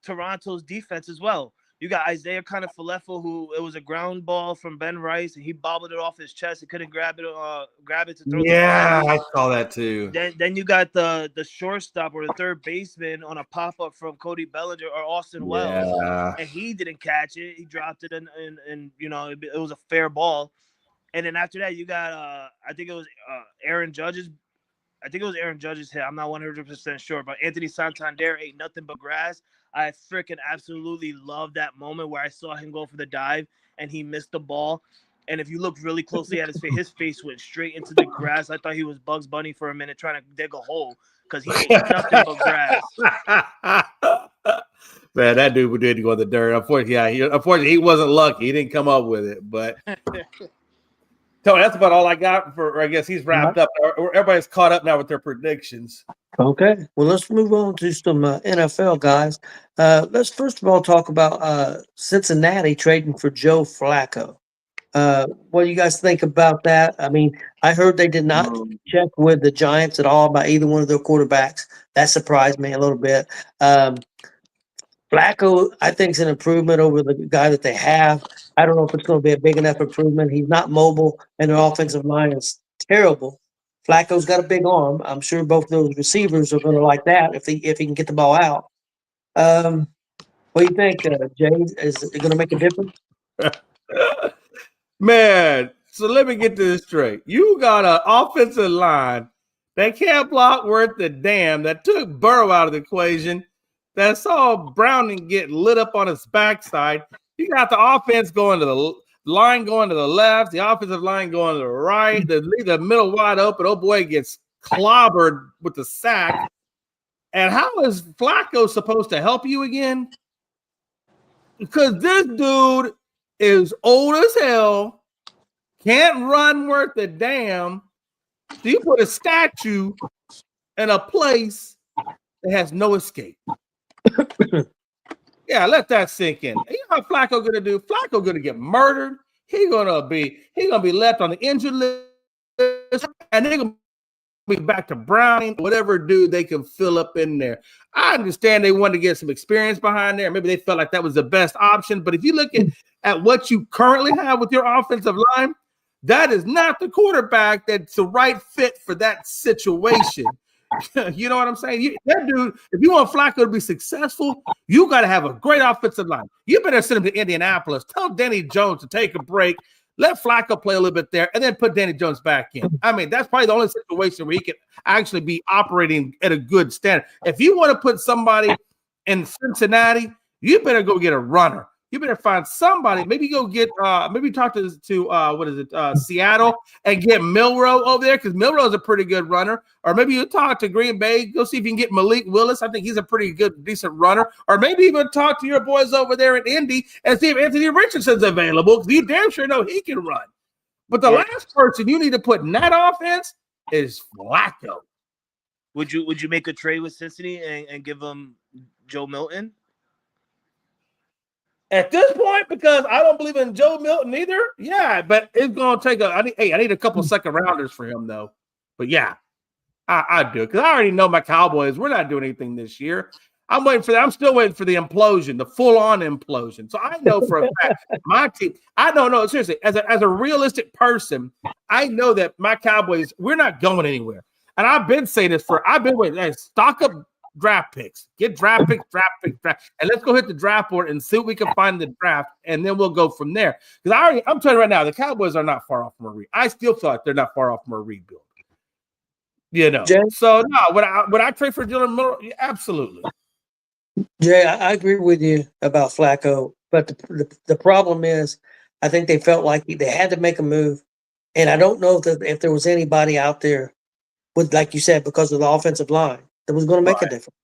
Toronto's defense as well. You got Isaiah Falefo, who it was a ground ball from Ben Rice, and he bobbled it off his chest. He couldn't grab it to throw. Yeah, I saw that too. Then you got the shortstop or the third baseman on a pop up from Cody Bellinger or Austin Wells, and he didn't catch it. He dropped it, and it was a fair ball. And then after that, you got I think it was Aaron Judge's. I think it was Aaron Judge's hit. I'm not 100% sure, but Anthony Santander ate nothing but grass. I freaking absolutely love that moment where I saw him go for the dive and he missed the ball. And if you look really closely at his face went straight into the grass. I thought he was Bugs Bunny for a minute trying to dig a hole because he ate nothing but grass. Man, that dude did go in the dirt. Unfortunately, he wasn't lucky. He didn't come up with it, but. Tony, that's about all I got for. I guess he's wrapped up. Everybody's caught up now with their predictions. Okay, well, let's move on to some NFL guys. Let's first of all talk about Cincinnati trading for Joe Flacco. What do you guys think about that? I mean, I heard they did not check with the Giants at all about either one of their quarterbacks. That surprised me a little bit. Flacco, I think, is an improvement over the guy that they have. I don't know if it's going to be a big enough improvement. He's not mobile, and their offensive line is terrible. Flacco's got a big arm. I'm sure both those receivers are going to like that if he can get the ball out. What do you think, Jay? Is it going to make a difference? Man, so let me get this straight. You got an offensive line that can't block worth the damn, that took Burrow out of the equation, that saw Browning get lit up on his backside. You got the offense going to the line going to the left, the offensive line going to the right, leave the middle wide open. Oh boy, gets clobbered with the sack. And how is Flacco supposed to help you again? Because this dude is old as hell, can't run worth a damn. So you put a statue in a place that has no escape. Yeah, let that sink in. You know what Flacco gonna do? Flacco gonna get murdered. He's gonna be left on the injured list, and they're gonna be back to Browning, whatever dude they can fill up in there. I understand they wanted to get some experience behind there. Maybe they felt like that was the best option. But if you look at what you currently have with your offensive line, that is not the quarterback that's the right fit for that situation. You know what I'm saying? That dude, if you want Flacco to be successful, you got to have a great offensive line. You better send him to Indianapolis. Tell Danny Jones to take a break. Let Flacco play a little bit there, and then put Danny Jones back in. I mean, that's probably the only situation where he can actually be operating at a good standard. If you want to put somebody in Cincinnati, you better go get a runner. You better find somebody. Maybe go get maybe talk to Seattle and get Milroe over there, because Milroe's a pretty good runner. Or maybe you talk to Green Bay, go see if you can get Malik Willis. I think he's a pretty good, decent runner. Or maybe even talk to your boys over there in Indy and see if Anthony Richardson's available, because you damn sure know he can run. But the last person you need to put in that offense is Flacco. Would you make a trade with Cincinnati and give him Joe Milton? At this point, because I don't believe in Joe Milton either. Yeah, but it's gonna take I need a couple second rounders for him though. But yeah, I do because I already know my Cowboys. We're not doing anything this year. I'm waiting for that. I'm still waiting for the implosion, the full-on implosion. So I know for a fact my team. I don't know seriously. As a realistic person, I know that my Cowboys. We're not going anywhere. And I've been saying this I've been waiting. Hey, stock up draft picks, get draft picks, and let's go hit the draft board and see what we can find in the draft, and then we'll go from there. Because I'm telling you right now, the Cowboys are not far off from a rebuild. I still feel like they're not far off from a rebuild. You know, Jay? So no, would I trade for Dylan Miller? Yeah, absolutely. Jay, I agree with you about Flacco, but the problem is, I think they felt like they had to make a move, and I don't know if there was anybody out there with, like you said, because of the offensive line, that was going to make a difference.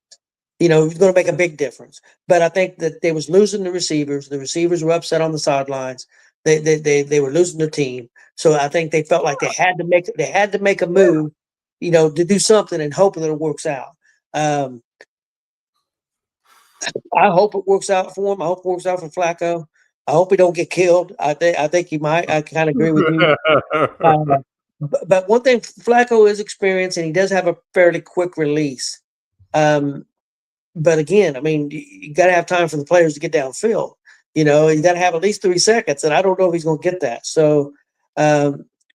You know, it was going to make a big difference. But I think that they was losing the receivers. The receivers were upset on the sidelines. They were losing their team. So I think they felt like they had to make a move, you know, to do something and hope that it works out. I hope it works out for him. I hope it works out for Flacco. I hope he don't get killed. I think he might. I kind of agree with you. But one thing, Flacco is experienced, and he does have a fairly quick release. But again, I mean, you got to have time for the players to get downfield. You know, you got to have at least 3 seconds, and I don't know if he's going to get that. So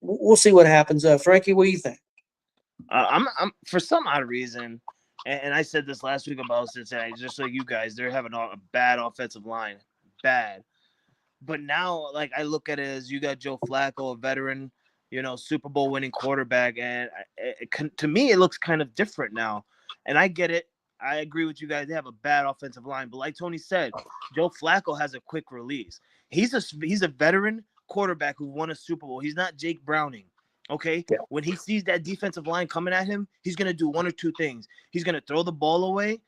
we'll see what happens. Frankie, what do you think? I'm for some odd reason, and I said this last week about Cincinnati, just like you guys, they're having a bad offensive line, bad. But now, like, I look at it as you got Joe Flacco, a veteran, you know, Super Bowl winning quarterback, and to me, it looks kind of different now. And I get it. I agree with you guys. They have a bad offensive line, but like Tony said, Joe Flacco has a quick release. He's a veteran quarterback who won a Super Bowl. He's not Jake Browning. Okay, yeah. When he sees that defensive line coming at him, he's going to do one or two things. He's going to throw the ball away,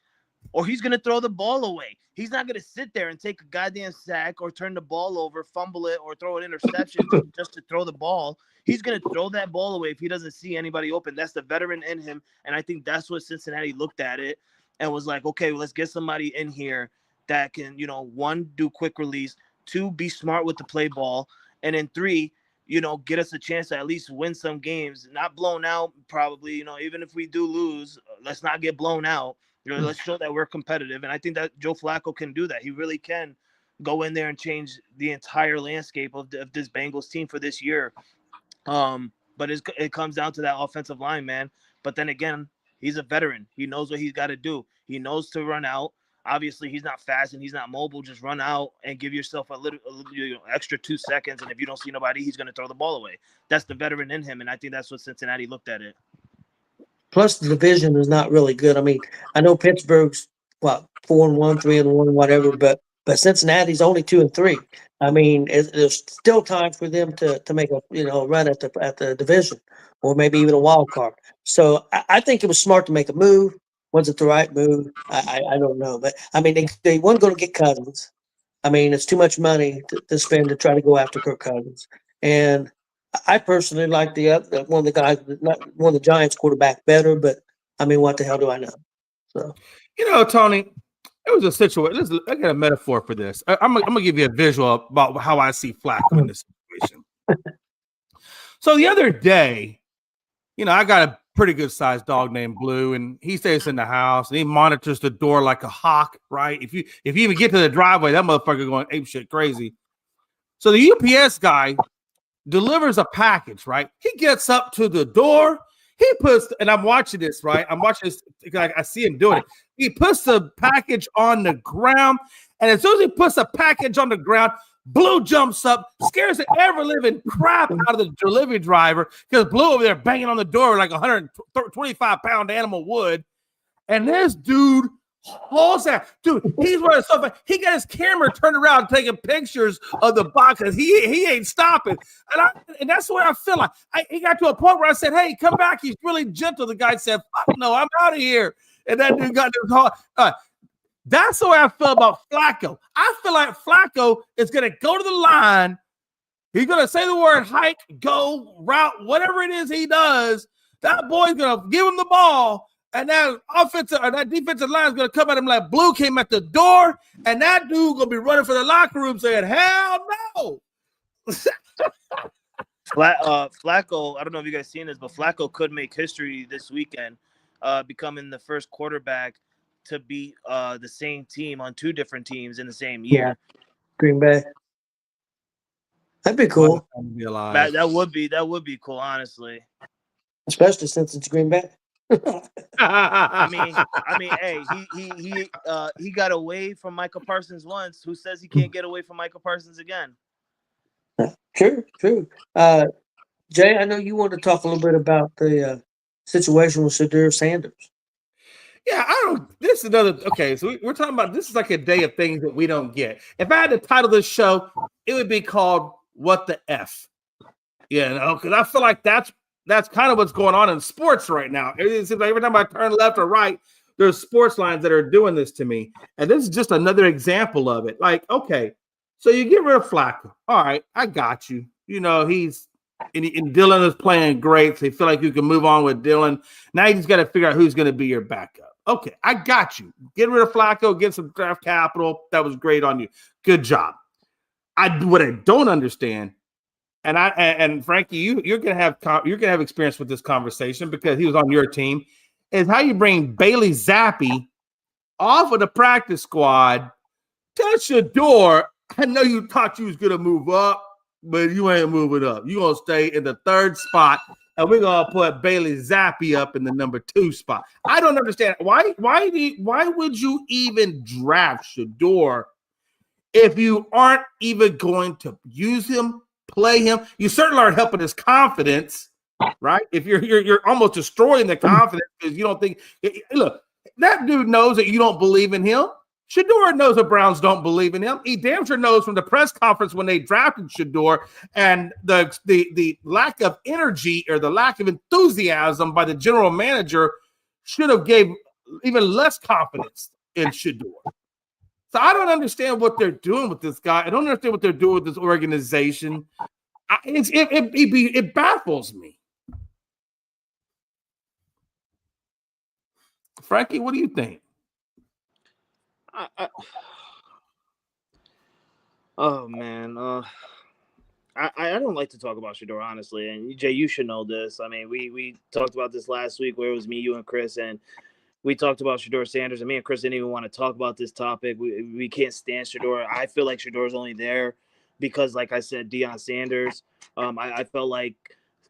or he's going to throw the ball away. He's not going to sit there and take a goddamn sack or turn the ball over, fumble it, or throw an interception just to throw the ball. He's going to throw that ball away if he doesn't see anybody open. That's the veteran in him, and I think that's what Cincinnati looked at it and was like, okay, well, let's get somebody in here that can, you know, 1, do quick release, 2, be smart with the play ball, and then 3, you know, get us a chance to at least win some games, not blown out probably, you know, even if we do lose, let's not get blown out. You know, let's show that we're competitive. And I think that Joe Flacco can do that. He really can go in there and change the entire landscape of this Bengals team for this year. But it comes down to that offensive line, man. But then again, he's a veteran. He knows what he's got to do. He knows to run out. Obviously, he's not fast and he's not mobile. Just run out and give yourself a little you know, extra 2 seconds. And if you don't see nobody, he's going to throw the ball away. That's the veteran in him. And I think that's what Cincinnati looked at it. Plus, the division is not really good. I mean, I know Pittsburgh's 4-1, 3-1, whatever, but Cincinnati's only 2-3. I mean, there's still time for them to make a run at the division, or maybe even a wild card. So I think it was smart to make a move. Was it the right move? I don't know, but I mean, they weren't going to get Cousins. I mean, it's too much money to spend to try to go after Kirk Cousins, and I personally like one of the Giants quarterback better, but I mean, what the hell do I know? So, you know, Tony, it was a situation. I got a metaphor for this. I'm gonna give you a visual about how I see Flacco in this situation. So the other day, you know, I got a pretty good sized dog named Blue, and he stays in the house and he monitors the door like a hawk, right? If you even get to the driveway, that motherfucker going ape shit crazy. So the UPS guy delivers a package, right? He gets up to the door. He puts, and I'm watching this, right? I'm watching this. I see him doing it. He puts the package on the ground, and as soon as he puts the package on the ground, Blue jumps up, scares the ever living crap out of the delivery driver because Blue over there banging on the door like 125-pound animal would, and this dude hauls that. Dude, he's running so fast. He got his camera turned around taking pictures of the boxes. He ain't stopping. And that's what I feel like. He got to a point where I said, hey, come back. He's really gentle. The guy said, fuck no, I'm out of here. And that dude got this hard. That's the way I feel about Flacco. I feel like Flacco is going to go to the line He's going to say the word hike, go, route, whatever it is he does. That boy's going to give him the ball, and that defensive line is going to come at him like Blue came at the door, and that dude going to be running for the locker room saying, hell no. Flacco, I don't know if you guys seen this, but Flacco could make history this weekend, becoming the first quarterback to beat the same team on two different teams in the same year. Yeah, Green Bay. That'd be cool. That would be cool, honestly. Especially since it's Green Bay. I mean, hey, he got away from Michael Parsons once. Who says he can't get away from Michael Parsons again? True. Jay, I know you want to talk a little bit about the situation with Shadur Sanders. Yeah, this is another. Okay, so we're talking about this is like a day of things that we don't get. If I had to title this show, it would be called "What the F," because I feel like that's kind of what's going on in sports right now. It seems like every time I turn left or right, there's sports lines that are doing this to me, and this is just another example of it. Like, okay, so you get rid of Flacco. All right, I got you. He's and Dylan is playing great, so you feel like you can move on with Dylan. Now you just got to figure out who's going to be your backup. Okay, I got you. Get rid of Flacco, get some draft capital. That was great on you. Good job. What I don't understand, and Frankie, you're gonna have experience with this conversation because he was on your team, is how you bring Bailey Zappi off of the practice squad to Shador. I know you thought you was gonna move up, but you ain't moving up. You're gonna stay in the third spot. And we're gonna put Bailey Zappi up in the number 2 spot. I don't understand why would you even draft Shador if you aren't even going to use him, play him? You certainly aren't helping his confidence, right? If you're almost destroying the confidence because you don't think. Look, that dude knows that you don't believe in him. Shador knows the Browns don't believe in him. He damn sure knows from the press conference when they drafted Shador and the lack of energy or the lack of enthusiasm by the general manager should have gave even less confidence in Shador. So I don't understand what they're doing with this guy. I don't understand what they're doing with this organization. It baffles me. Frankie, what do you think? Oh man, I don't like to talk about Shador, honestly. And Jay, you should know this. I mean, we talked about this last week where it was me, you, and Chris, and we talked about Shador Sanders. And me and Chris didn't even want to talk about this topic. We can't stand Shador. I feel like Shador's only there because, like I said, Deion Sanders. I felt like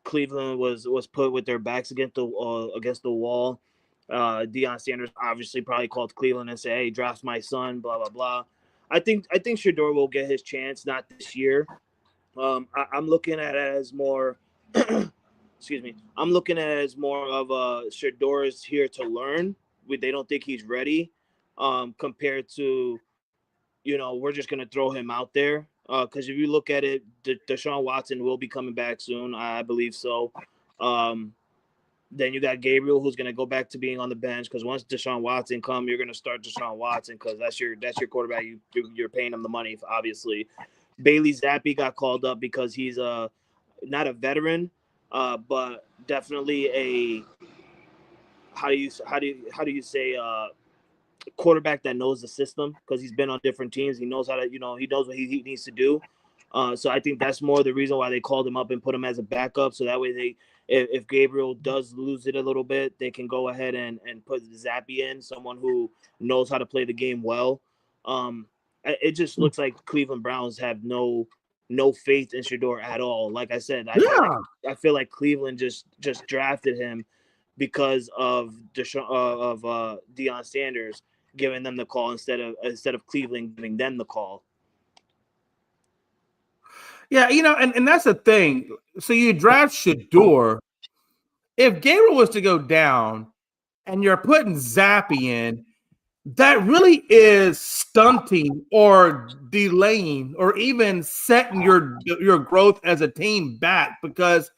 Cleveland was put with their backs against the wall. Deion Sanders obviously probably called Cleveland and said, "Hey, draft my son." Blah blah blah. I think Shador will get his chance, not this year. I'm looking at it as more. Excuse me. I'm looking at it as more of Shador is here to learn. They don't think he's ready, compared to, we're just gonna throw him out there. Because if you look at it, Deshaun Watson will be coming back soon. I believe so. Then you got Gabriel, who's going to go back to being on the bench because once Deshaun Watson come, you're going to start Deshaun Watson because that's your quarterback. You're paying him the money, obviously. Bailey Zappi got called up because he's not a veteran, but definitely a how do you say quarterback that knows the system because he's been on different teams. He knows how to he knows what he needs to do. So I think that's more the reason why they called him up and put him as a backup. So that way if Gabriel does lose it a little bit, they can go ahead and put Zappi in, someone who knows how to play the game well. It just looks like Cleveland Browns have no faith in Shador at all. Like I said, I feel like Cleveland just drafted him because of Deion Sanders giving them the call instead of Cleveland giving them the call. Yeah, and that's the thing. So you draft Shador. If Gabriel was to go down and you're putting Zappi in, that really is stunting or delaying or even setting your growth as a team back because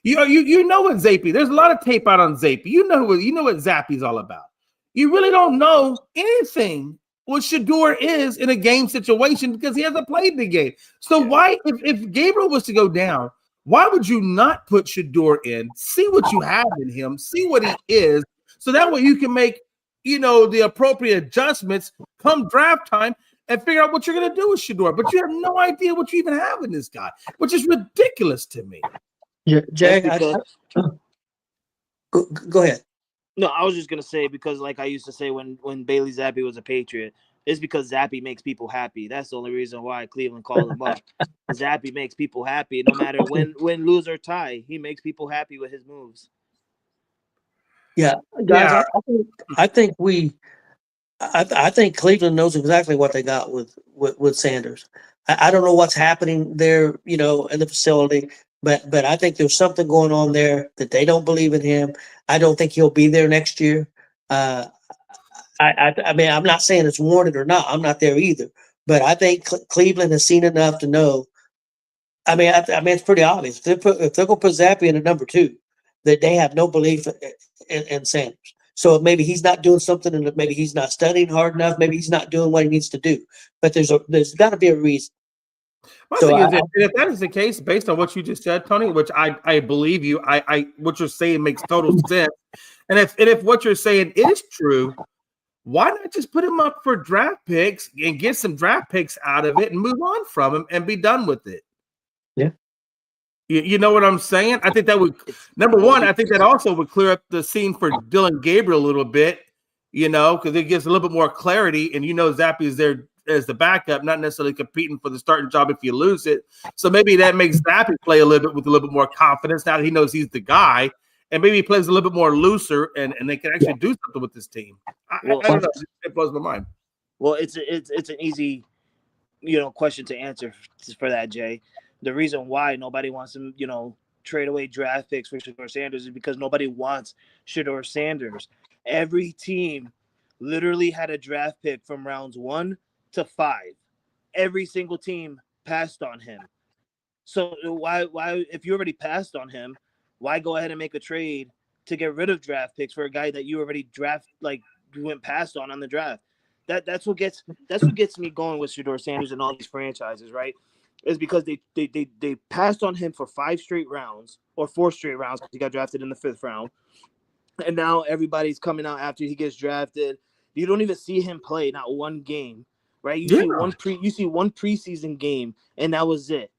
you know what Zappi. There's a lot of tape out on Zappi. You know what Zappi's all about. You really don't know anything what Shador is in a game situation because he hasn't played the game. So why, if Gabriel was to go down, why would you not put Shador in? See what you have in him, see what he is, so that way you can make, the appropriate adjustments come draft time and figure out what you're going to do with Shador. But you have no idea what you even have in this guy, which is ridiculous to me. Yeah, Jay, go ahead. No, I was just gonna say, because like I used to say when Bailey Zappi was a Patriot, it's because Zappi makes people happy. That's the only reason why Cleveland called him up. Zappi makes people happy, no matter win, lose, or tie. He makes people happy with his moves. Yeah, guys, I think Cleveland knows exactly what they got with Sanders. I don't know what's happening there, in the facility, but I think there's something going on there that they don't believe in him. I don't think he'll be there next year. I mean, I'm not saying it's warranted or not. I'm not there either, but I think Cleveland has seen enough to know. I mean, it's pretty obvious. If they're going to put Zappi in at number 2, that they have no belief in Sanders. So maybe he's not doing something, and maybe he's not studying hard enough. Maybe he's not doing what he needs to do. But there's got to be a reason. My thing is, if that is the case, based on what you just said, Tony, which I believe you, what you're saying makes total sense. And if what you're saying is true, why not just put him up for draft picks and get some draft picks out of it and move on from him and be done with it? Yeah. You know what I'm saying? I think that would, number one, I think that also would clear up the scene for Dylan Gabriel a little bit, because it gives a little bit more clarity. And Zappi is there as the backup, not necessarily competing for the starting job if you lose it. So maybe that makes Zappi play a little bit more confidence now that he knows he's the guy. And maybe he plays a little bit more looser, and they can actually do something with this team. I don't know. It blows my mind. Well, it's an easy, question to answer for that, Jay. The reason why nobody wants to, trade away draft picks for Shador Sanders is because nobody wants Shador Sanders. Every team literally had a draft pick from rounds 1 to 5. Every single team passed on him. So why if you already passed on him, why go ahead and make a trade to get rid of draft picks for a guy that you already went past on the draft? That's what gets me going with Shador Sanders and all these franchises, right? Is because they passed on him for 5 straight rounds or 4 straight rounds because he got drafted in the 5th round. And now everybody's coming out after he gets drafted. You don't even see him play, not one game, right? You see one preseason game, and that was it.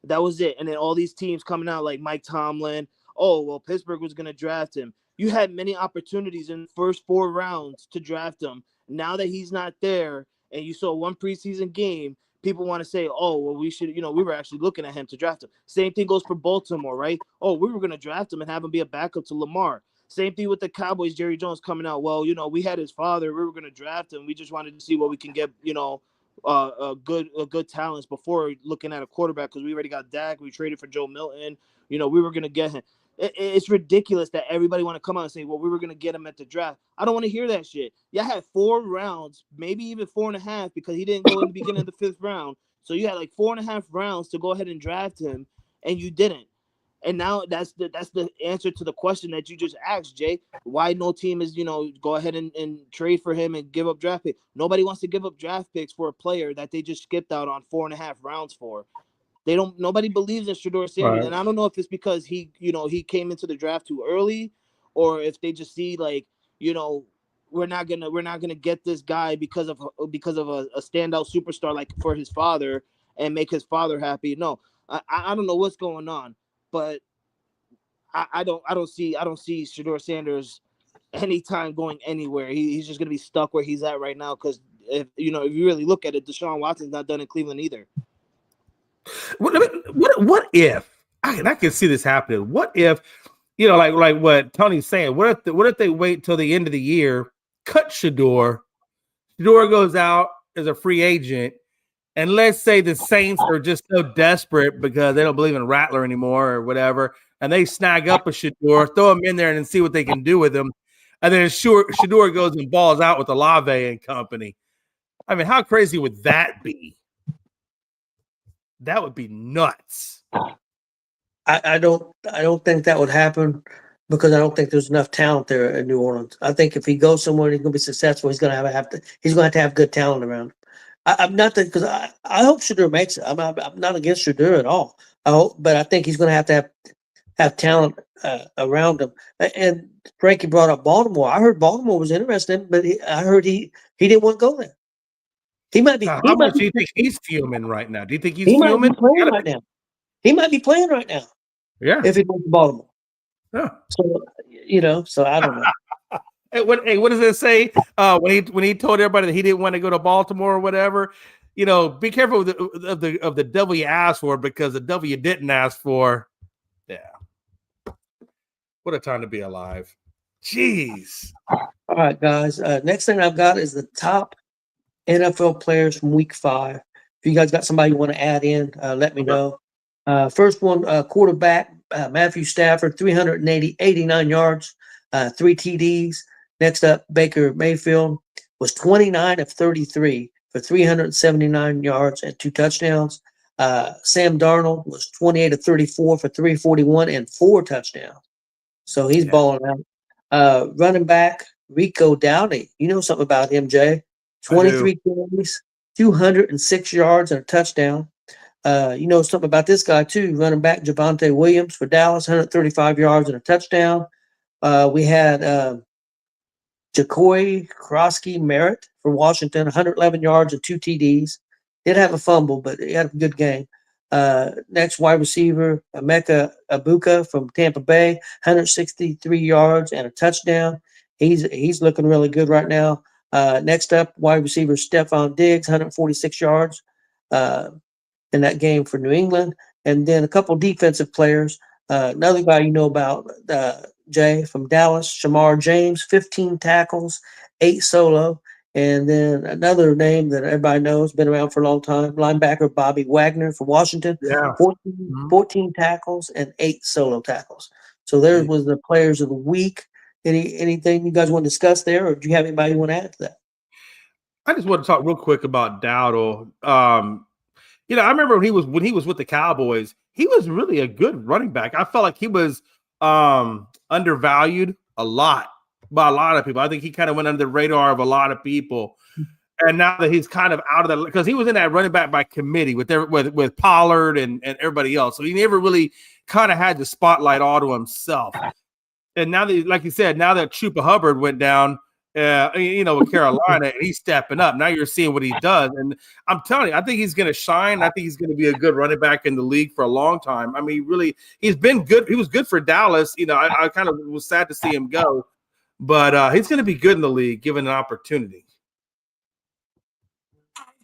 And then all these teams coming out like Mike Tomlin. Oh, well, Pittsburgh was going to draft him. You had many opportunities in the first 4 rounds to draft him. Now that he's not there and you saw one preseason game, people want to say, oh, well, we should, we were actually looking at him to draft him. Same thing goes for Baltimore, right? Oh, we were going to draft him and have him be a backup to Lamar. Same thing with the Cowboys, Jerry Jones coming out. Well, we had his father. We were going to draft him. We just wanted to see what we can get, good talents before looking at a quarterback because we already got Dak. We traded for Joe Milton. We were going to get him. It's ridiculous that everybody want to come out and say, well, we were going to get him at the draft. I don't want to hear that shit. Y'all had 4 rounds, maybe even 4.5 because he didn't go in the beginning of the 5th round. So you had like 4.5 rounds to go ahead and draft him, and you didn't. And now that's the answer to the question that you just asked, Jay. Why no team is, go ahead and trade for him and give up draft picks? Nobody wants to give up draft picks for a player that they just skipped out on 4.5 rounds for. Nobody believes in Shador Sanders. Right. And I don't know if it's because he came into the draft too early, or if they just see we're not gonna get this guy because of a standout superstar like for his father and make his father happy. No, I don't know what's going on, but I don't see Shador Sanders anytime going anywhere. He's just gonna be stuck where he's at right now because if you really look at it, Deshaun Watson's not done in Cleveland either. What if I can see this happening? What if like what Tony's saying? What if they wait till the end of the year, cut Shador goes out as a free agent, and let's say the Saints are just so desperate because they don't believe in Rattler anymore or whatever, and they snag up a Shador, throw him in there, and then see what they can do with him, and then Shador goes and balls out with Olave and company. I mean, how crazy would that be? That would be nuts. I don't think that would happen. because I don't think there's enough talent there in New Orleans. I think if he goes somewhere and he's going to be successful, he's going to he's going to have good talent around him. I'm not because I hope Shadur makes it. I'm not against Shadur at all. I hope, but I think he's going to have talent around him. And Frankie brought up Baltimore. I heard Baltimore was interested, but I heard he didn't want to go there. He might be. Now, He how might much be. do you think he's fuming right now? Do you think he's He might be fuming? playing right now. He might be playing right now Yeah. if he goes to Baltimore. Yeah. So so I don't know. What does it say? When he told everybody that he didn't want to go to Baltimore or whatever, be careful of the devil you asked for, because the devil you didn't ask for. Yeah. What a time to be alive. Jeez. All right, guys. Next thing I've got is the top NFL players from Week 5. If you guys got somebody you want to add in, let me know. First one, quarterback Matthew Stafford, 89 yards, 3 TDs. Next up, Baker Mayfield was 29 of 33 for 379 yards and 2 touchdowns. Sam Darnold was 28 of 34 for 341 and 4 touchdowns. So he's balling out. Running back Rico Dowdy. You know something about him, Jay. 23 carries, 206 yards and a touchdown. You know something about this guy too. Running back Javonte Williams for Dallas, 135 yards and a touchdown. We had Jacoy Krosky Merritt for Washington, 111 yards and 2 TDs. Did have a fumble, but he had a good game. Next wide receiver, Emeka Abuka from Tampa Bay, 163 yards and a touchdown. He's looking really good right now. Next up, wide receiver Stephon Diggs, 146 yards in that game for New England. And then a couple defensive players. Another guy you know about, Jay, from Dallas, Shamar James, 15 tackles, 8 solo. And then another name that everybody knows, been around for a long time, linebacker Bobby Wagner from Washington, 14 tackles and 8 solo tackles. So there was the players of the week. Anything you guys want to discuss there, or do you have anybody you want to add to that? I just want to talk real quick about Dowdle. I remember when he was with the Cowboys, he was really a good running back. I felt like he was undervalued a lot by a lot of people. I think he kind of went under the radar of a lot of people. And now that he's kind of out of that, because he was in that running back by committee with Pollard and everybody else. So he never really kind of had the spotlight all to himself. And now that, like you said, now that Chupa Hubbard went down, with Carolina, and he's stepping up. Now you're seeing what he does. And I'm telling you, I think he's going to shine. I think he's going to be a good running back in the league for a long time. I mean, he's been good. He was good for Dallas. I kind of was sad to see him go, but he's going to be good in the league given an opportunity.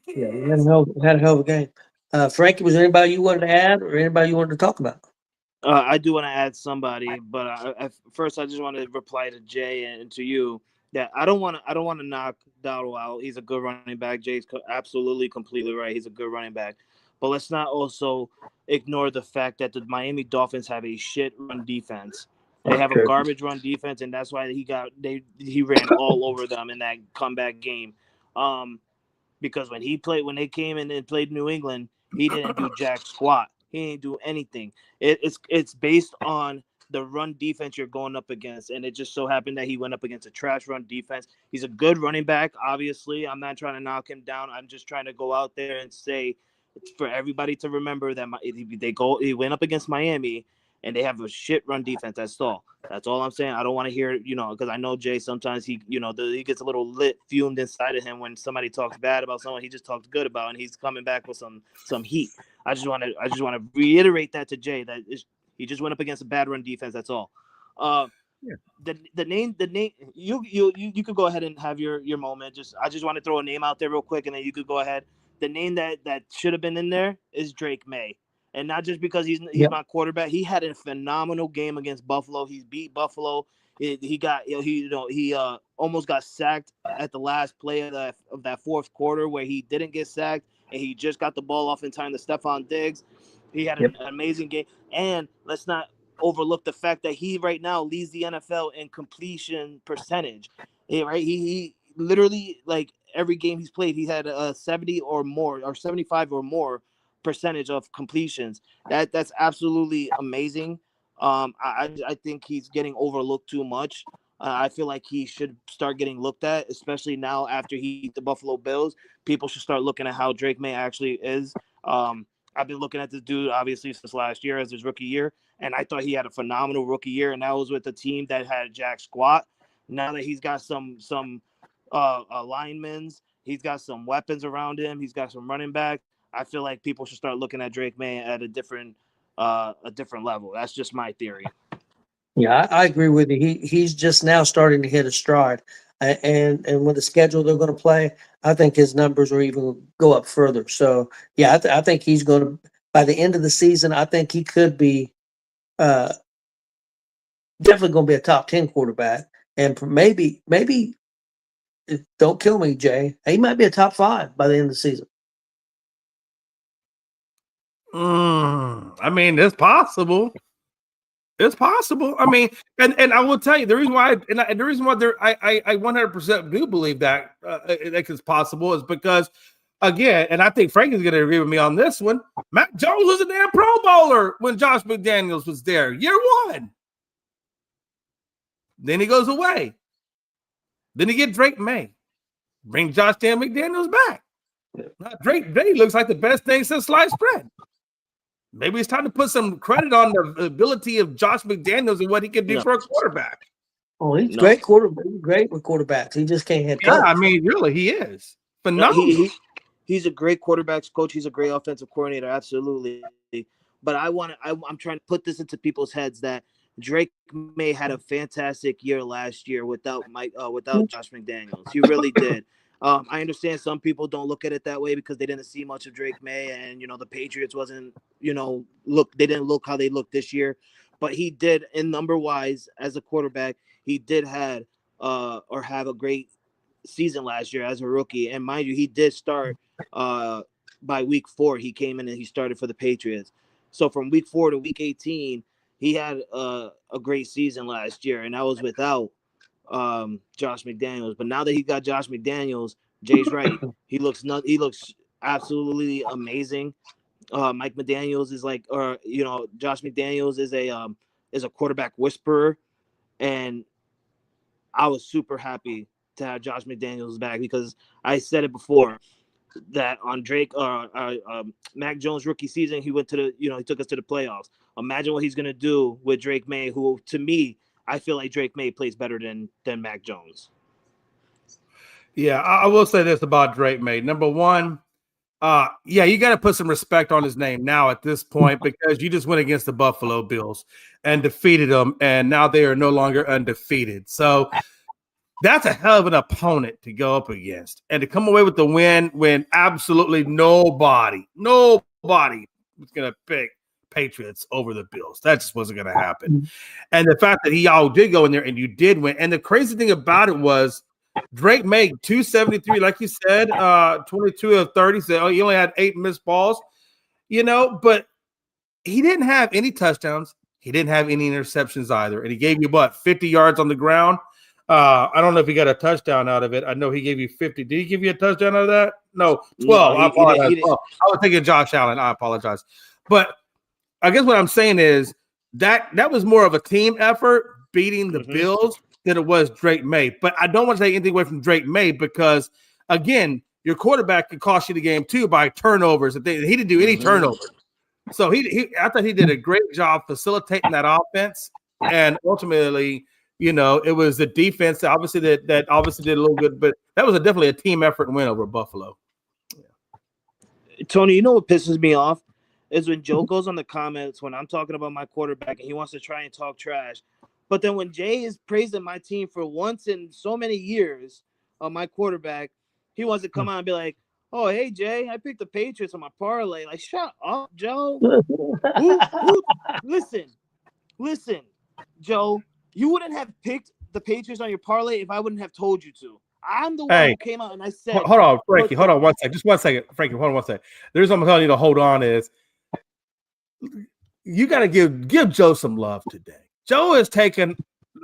Yeah, we had a hell of a game. Frankie, was there anybody you wanted to add or anybody you wanted to talk about? I do want to add somebody, but first I just want to reply to Jay and to you that I don't want to knock Dowdle out. He's a good running back. Jay's absolutely completely right. He's a good running back, but let's not also ignore the fact that the Miami Dolphins have a shit run defense. They have a garbage run defense, and that's why he ran all over them in that comeback game. Because when they came in and played New England, he didn't do jack squat. He didn't do anything. It's based on the run defense you're going up against, and it just so happened that he went up against a trash run defense. He's a good running back, obviously. I'm not trying to knock him down. I'm just trying to go out there and say, for everybody to remember that he went up against Miami, and they have a shit run defense. That's all I'm saying. I don't want to hear, because I know Jay sometimes he gets a little fumed inside of him when somebody talks bad about someone he just talked good about, and he's coming back with some heat. I just want to reiterate that to Jay that he just went up against a bad run defense. That's all. The name you could go ahead and have your moment. I just want to throw a name out there real quick, and then you could go ahead. The name that should have been in there is Drake May. And not just because he's my quarterback. He had a phenomenal game against Buffalo. He beat Buffalo. He almost got sacked at the last play of that fourth quarter where he didn't get sacked, and he just got the ball off in time to Stephon Diggs. He had an amazing game. And let's not overlook the fact that he right now leads the NFL in completion percentage. He literally, like, every game he's played, he had a 70 or more or 75 or more percentage of completions. That's absolutely amazing. I think he's getting overlooked too much. I feel like he should start getting looked at, especially now after he beat the Buffalo Bills. People should start looking at how Drake May actually is. I've been looking at this dude obviously since last year as his rookie year, and I thought he had a phenomenal rookie year, and that was with a team that had jack squat. Now that he's got some linemen, he's got some weapons around him, he's got some running back. I feel like people should start looking at Drake May at a different level. That's just my theory. Yeah, I agree with you. He's just now starting to hit a stride, and with the schedule they're going to play, I think his numbers will even go up further. So yeah, I think he's going to by the end of the season. I think he could be uh, definitely going to be a top 10 quarterback, and maybe don't kill me, Jay. He might be a top 5 by the end of the season. I mean, it's possible. It's possible. I mean, and I will tell you the reason why, the reason why I 100% do believe that it's possible is because, again, and I think Frank is going to agree with me on this one. Mac Jones was a damn Pro Bowler when Josh McDaniels was there, year 1. Then he goes away. Then he get Drake May, bring Josh damn McDaniels back. Drake looks like the best thing since sliced bread. Maybe it's time to put some credit on the ability of Josh McDaniels and what he can do for a quarterback. Oh, he's great quarterback. He's great with quarterbacks. He just can't hit. Yeah, I mean, really, he is phenomenal. He's a great quarterbacks coach. He's a great offensive coordinator, absolutely. But I'm trying to put this into people's heads that Drake May had a fantastic year last year without Josh McDaniels. He really did. I understand some people don't look at it that way because they didn't see much of Drake May, and the Patriots wasn't, they didn't look how they looked this year, but he did in number wise as a quarterback. He did have a great season last year as a rookie, and mind you, he did start by week 4. He came in and he started for the Patriots. So from week 4 to week 18, he had a great season last year, and that was without Josh McDaniels. But now that he got Josh McDaniels, Jay's right. He looks absolutely amazing. Mike McDaniels is Josh McDaniels is a quarterback whisperer, and I was super happy to have Josh McDaniels back because I said it before that on Mac Jones' rookie season, he went to he took us to the playoffs. Imagine what he's gonna do with Drake May, who to me, I feel like Drake May plays better than Mac Jones. Yeah, I will say this about Drake May. Number one, you got to put some respect on his name now at this point because you just went against the Buffalo Bills and defeated them, and now they are no longer undefeated. So that's a hell of an opponent to go up against. And to come away with the win when absolutely nobody was going to pick Patriots over the Bills. That just wasn't going to happen. And the fact that y'all did go in there and you did win. And the crazy thing about it was Drake made 273, like you said, 22 of 30. So he only had 8 missed balls, but he didn't have any touchdowns. He didn't have any interceptions either. And he gave you 50 yards on the ground. I don't know if he got a touchdown out of it. I know he gave you 50. Did he give you a touchdown out of that? No, 12. No, I apologize. he didn't. I was thinking Josh Allen. I apologize. But I guess what I'm saying is that was more of a team effort beating the Bills than it was Drake May. But I don't want to take anything away from Drake May because, again, your quarterback could cost you the game too by turnovers. He didn't do any turnovers. So I thought he did a great job facilitating that offense. And ultimately, it was the defense that obviously did a little good, but that was definitely a team effort and win over Buffalo. Yeah. Tony, you know what pisses me off? Is when Joe goes on the comments when I'm talking about my quarterback and he wants to try and talk trash. But then when Jay is praising my team for once in so many years on my quarterback, he wants to come out and be like, oh, hey, Jay, I picked the Patriots on my parlay. Like, shut up, Joe. Listen, Joe, you wouldn't have picked the Patriots on your parlay if I wouldn't have told you to. I'm the one who came out and I said, hold on, Frankie. Hold on 1 second. Just 1 second. Frankie, hold on 1 second. There's something I'm telling you to hold on is you got to give Joe some love today. Joe has taken,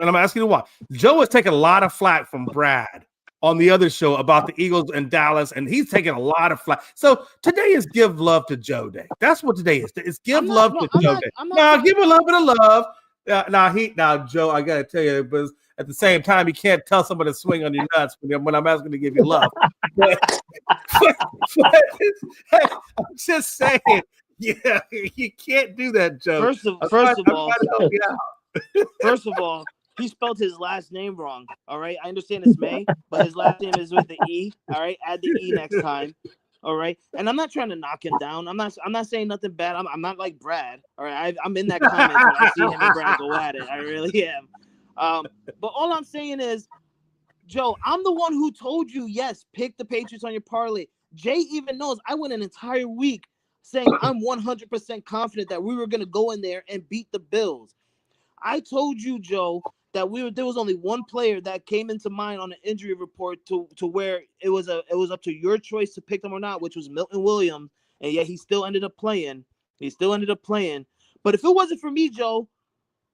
and I'm asking you why. Joe has taken a lot of flack from Brad on the other show about the Eagles and Dallas, and he's taking a lot of flack. So today is give love to Joe Day. That's what today is. It's give love to Joe Day. Now, give a little bit of love Now, Joe, I gotta tell you, but at the same time, you can't tell someone to swing on your nuts when I'm asking to give you love. But, but I'm just saying, yeah, you can't do that, Joe. First of all, first of all, he spelled his last name wrong. All right, I understand it's May, but his last name is with the E. All right, add the E next time. All right, and I'm not trying to knock him down. I'm not saying nothing bad. I'm not like Brad. All right, I'm in that comments when I see him and Brad go at it. I really am. But all I'm saying is, Joe, I'm the one who told you, yes, pick the Patriots on your parlay. Jay even knows I went an entire week saying I'm 100% confident that we were going to go in there and beat the Bills. I told you, Joe, that there was only one player that came into mind on the injury report to where it was up to your choice to pick them or not, which was Milton Williams, and yet he still ended up playing. But if it wasn't for me, Joe,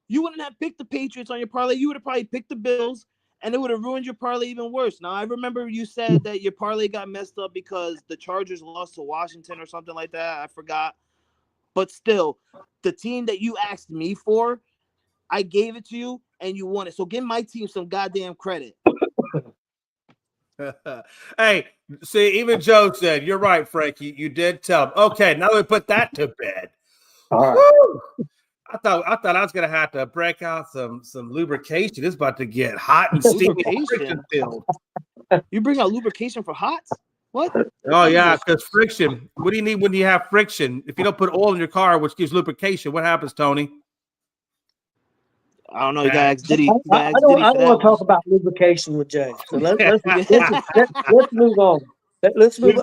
you wouldn't have picked the Patriots on your parlay. You would have probably picked the Bills, and it would have ruined your parlay even worse. Now, I remember you said that your parlay got messed up because the Chargers lost to Washington or something like that. I forgot. But still, the team that you asked me for, I gave it to you, and you won it. So give my team some goddamn credit. Hey, see, even Joe said, you're right, Frankie. You did tell him. Okay, now we put that to bed. All right. Woo! I thought I was gonna have to break out some lubrication. It's about to get hot and steamy. Lubrication? You bring out lubrication for hots? What? Oh yeah, because friction. What do you need when you have friction? If you don't put oil in your car, which gives lubrication, what happens, Tony? I don't know. You gotta ask Diddy. I don't want to talk about lubrication with Jay. So let's move on. Let's move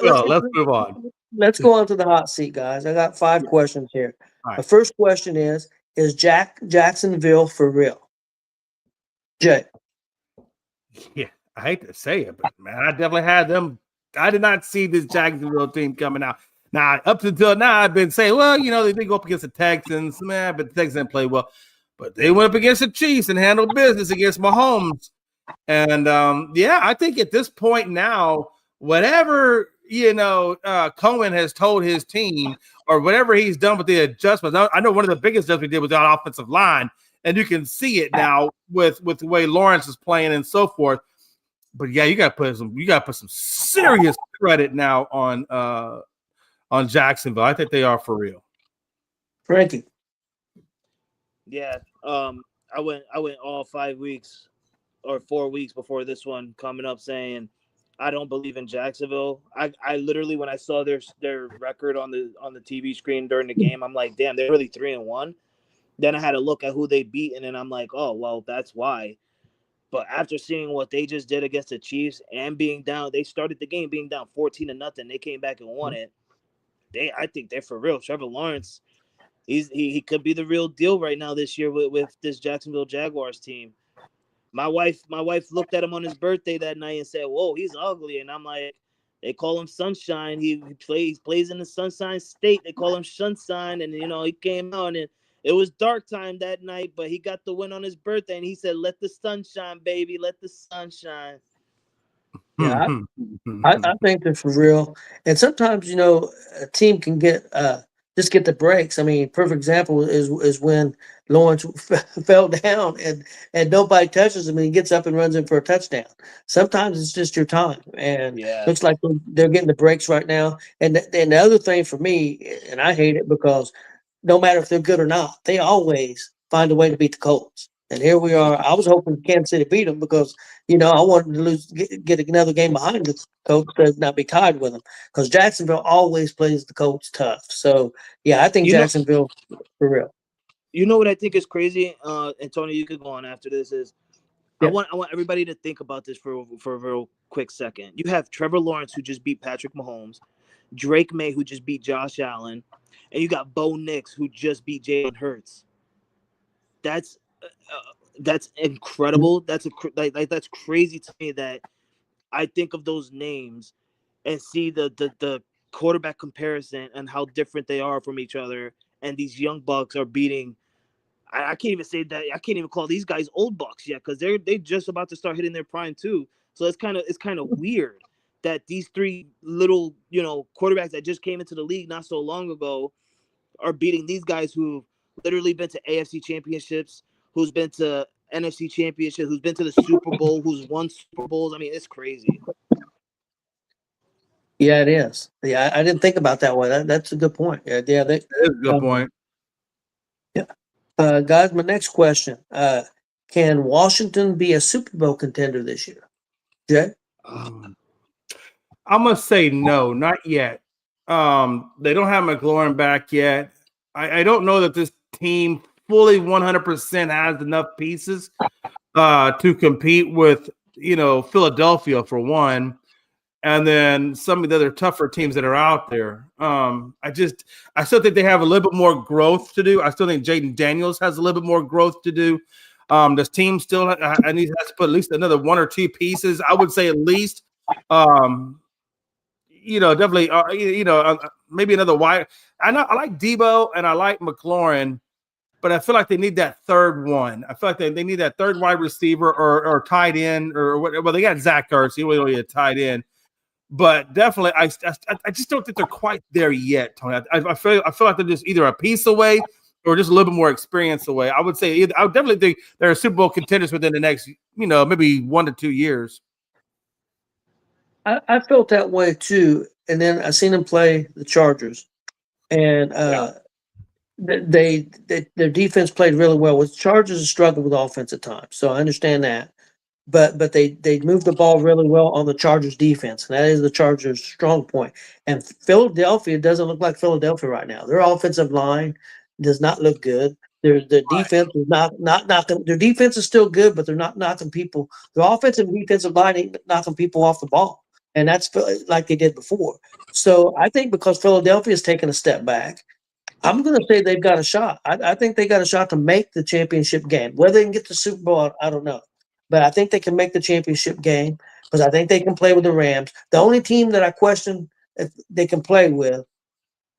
on. Let's go on to the hot seat, guys. I got 5 questions here. Right. The first question is Jacksonville for real? Jay. Yeah, I hate to say it, but man, I definitely had them. I did not see this Jacksonville team coming out. Now, up until now, I've been saying, well, they did go up against the Texans, man, but the Texans didn't play well. But they went up against the Chiefs and handled business against Mahomes. And I think at this point now, whatever Cohen has told his team, or whatever he's done with the adjustments. I know one of the biggest adjustments he did was on offensive line, and you can see it now with the way Lawrence is playing and so forth. But yeah, you got to put some serious credit now on Jacksonville. I think they are for real. Frankie. Yeah, I went all 5 weeks or 4 weeks before this one coming up saying I don't believe in Jacksonville. I literally, when I saw their record on the TV screen during the game, I'm like, damn, they're really 3-1. Then I had to look at who they beat, and then I'm like, oh well, that's why. But after seeing what they just did against the Chiefs and being down, they started the game being down 14-0. They came back and won it. I think they're for real. Trevor Lawrence, he could be the real deal right now this year with this Jacksonville Jaguars team. My wife looked at him on his birthday that night and said, "Whoa, he's ugly." And I'm like, they call him Sunshine. He plays in the Sunshine State. They call him Sunshine, and he came out and it was dark time that night, but he got the win on his birthday, and he said, "Let the sun shine, baby. Let the sun shine." Yeah, I think they're for real. And sometimes, a team can get just get the breaks. I mean, perfect example is when Lawrence fell down and nobody touches him and he gets up and runs in for a touchdown. Sometimes it's just your time, and looks like they're getting the breaks right now. And the other thing for me, and I hate it because no matter if they're good or not, they always find a way to beat the Colts. And here we are. I was hoping Kansas City beat them because, I wanted to get another game behind the Colts to not be tied with them, because Jacksonville always plays the Colts tough. So, yeah, I think Jacksonville for real. You know what I think is crazy? And Tony, you could go on after this. I want everybody to think about this for a real quick second. You have Trevor Lawrence, who just beat Patrick Mahomes, Drake May, who just beat Josh Allen, and you got Bo Nix, who just beat Jalen Hurts. That's incredible. That's that's crazy to me that I think of those names and see the quarterback comparison and how different they are from each other. And these young bucks are beating. I can't even say that. I can't even call these guys old bucks yet, because they just about to start hitting their prime too. So it's kind of weird that these 3 little quarterbacks that just came into the league not so long ago are beating these guys who've literally been to AFC championships, who's been to NFC Championship, who's been to the Super Bowl, who's won Super Bowls. I mean, it's crazy. Yeah, it is. Yeah, I didn't think about that way. That's a good point. Yeah, That is a good point. Yeah. Guys, my next question. Can Washington be a Super Bowl contender this year? Jay? I'm gonna say no, not yet. They don't have McLaurin back yet. I don't know that this team fully 100% has enough pieces to compete with, Philadelphia for one, and then some of the other tougher teams that are out there. I still think they have a little bit more growth to do. I still think Jaden Daniels has a little bit more growth to do. This team still has to put at least another one or two pieces. I would say at least. Definitely, maybe another wide. I like Debo and I like McLaurin, but I feel like they need that third one. I feel like they need that third wide receiver or tight end or whatever. Well, they got Zach Ertz. He really a tight end, but definitely, I just don't think they're quite there yet, Tony. I feel like they're just either a piece away or just a little bit more experience away. I would say I would definitely think they're Super Bowl contenders within the next, maybe 1 to 2 years. I felt that way too. And then I seen them play the Chargers, and their defense played really well. With Chargers have struggled with offense at times, so I understand that. But they moved the ball really well on the Chargers defense, and that is the Chargers' strong point. And Philadelphia doesn't look like Philadelphia right now. Their offensive line does not look good. Their defense is not knocking. Their defense is still good, but they're not knocking people. Their offensive and defensive line ain't knocking people off the ball, and that's like they did before. So I think because Philadelphia is taking a step back, I'm going to say they've got a shot. I think they got a shot to make the championship game. Whether they can get the Super Bowl, I don't know. But I think they can make the championship game because I think they can play with the Rams. The only team that I question if they can play with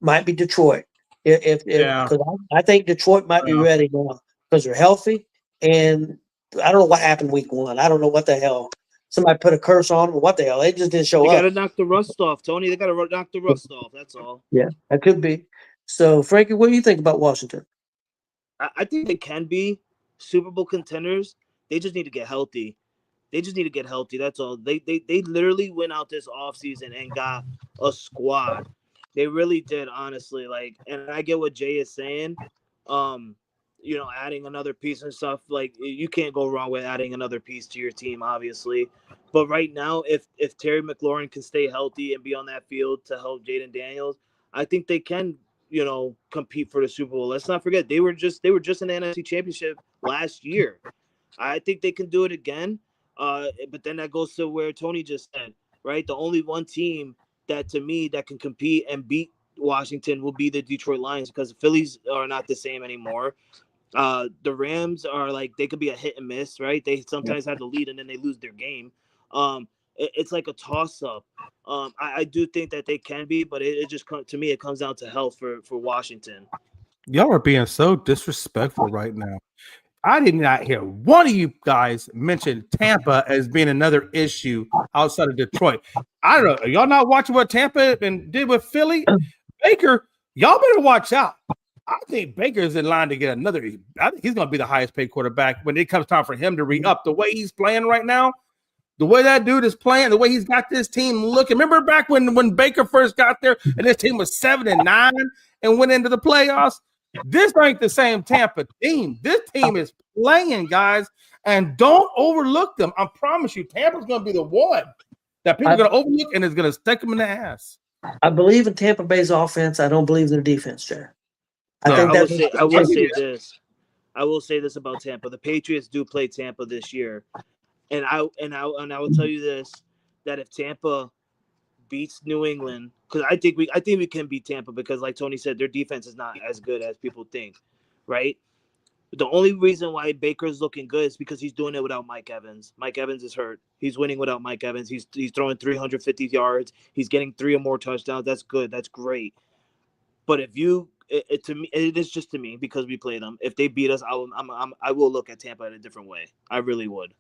might be Detroit. Because I think Detroit might be ready now because they're healthy. And I don't know what happened week 1. I don't know what the hell. Somebody put a curse on them. What the hell? They just didn't show up. They got to knock the rust off, Tony. They got to knock the rust off. That's all. Yeah, that could be. So, Frankie, what do you think about Washington? I think they can be Super Bowl contenders. They just need to get healthy. That's all. They literally went out this offseason and got a squad. They really did, honestly. And I get what Jay is saying. Adding another piece and stuff. You can't go wrong with adding another piece to your team, obviously. But right now, if Terry McLaurin can stay healthy and be on that field to help Jaden Daniels, I think they can, compete for the Super Bowl. Let's not forget they were just in the NFC Championship last year. I think they can do it again. But then that goes to where Tony just said, right? The only one team that to me that can compete and beat Washington will be the Detroit Lions because the Phillies are not the same anymore. The Rams are they could be a hit and miss, right? They sometimes have the lead and then they lose their game. It's like a toss up. I do think that they can be, but it just to me it comes down to health for Washington. Y'all are being so disrespectful right now. I did not hear one of you guys mention Tampa as being another issue outside of Detroit. I don't know. Are y'all not watching what Tampa did with Philly? Baker, y'all better watch out. I think Baker's in line to get another. I think he's going to be the highest paid quarterback when it comes time for him to re-up. The way he's playing right now, the way that dude is playing, the way he's got this team looking. Remember back when Baker first got there and this team was 7-9 and went into the playoffs? This ain't the same Tampa team. This team is playing, guys, and don't overlook them. I promise you, Tampa's going to be the one that people are going to overlook and is going to stick them in the ass. I believe in Tampa Bay's offense. I don't believe in their defense, Jay. I will say this about Tampa. The Patriots do play Tampa this year, and I will tell you this: that if Tampa beats New England, because I think we can beat Tampa because, like Tony said, their defense is not as good as people think, right? The only reason why Baker's looking good is because he's doing it without Mike Evans. Mike Evans is hurt. He's winning without Mike Evans. He's throwing 350 yards. He's getting 3 or more touchdowns. That's good. That's great. But if you, to me, it is just to me because we play them. If they beat us, I will look at Tampa in a different way. I really would.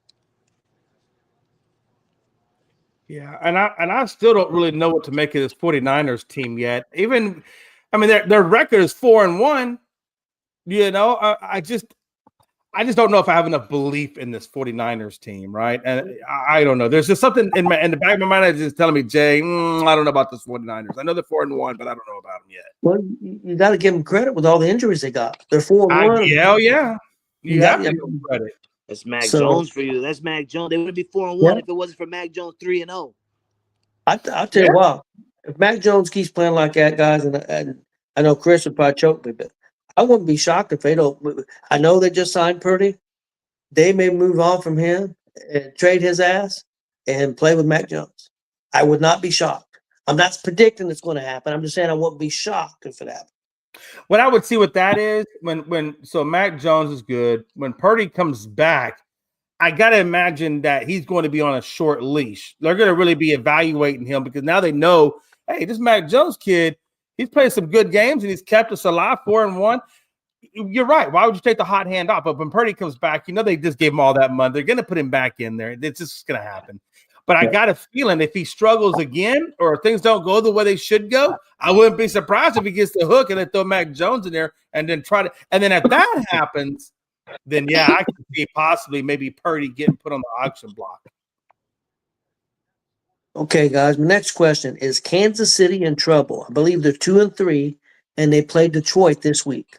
Yeah, and I still don't really know what to make of this 49ers team yet. Their record is 4-1. I I just don't know if I have enough belief in this 49ers team, right? And I don't know. There's just something in the back of my mind that's just telling me, Jay, I don't know about this 49ers. I know they're 4-1, but I don't know about them yet. Well, you got to give them credit with all the injuries they got. They're 4-1. Yeah. You have to give them credit. That's Mac Jones for you. That's Mac Jones. They would be 4-1 if it wasn't for Mac Jones 3-0. I'll tell you what. If Mac Jones keeps playing like that, guys, and I know Chris would probably choke me, but I wouldn't be shocked if they don't. I know they just signed Purdy. They may move on from him and trade his ass and play with Mac Jones. I would not be shocked. I'm not predicting it's going to happen. I'm just saying I wouldn't be shocked if it happened. What I would see what that is so Mac Jones is good. When Purdy comes back, I got to imagine that he's going to be on a short leash. They're going to really be evaluating him because now they know, hey, this Mac Jones kid, he's played some good games and he's kept us alive 4-1. You're right. Why would you take the hot hand off? But when Purdy comes back, they just gave him all that money. They're going to put him back in there. It's just going to happen. But I got a feeling if he struggles again or things don't go the way they should go, I wouldn't be surprised if he gets the hook and they throw Mac Jones in there and then and then if that happens, then I could see possibly maybe Purdy getting put on the auction block. Okay, guys. My next question is Kansas City in trouble? I believe they're 2-3, and they play Detroit this week.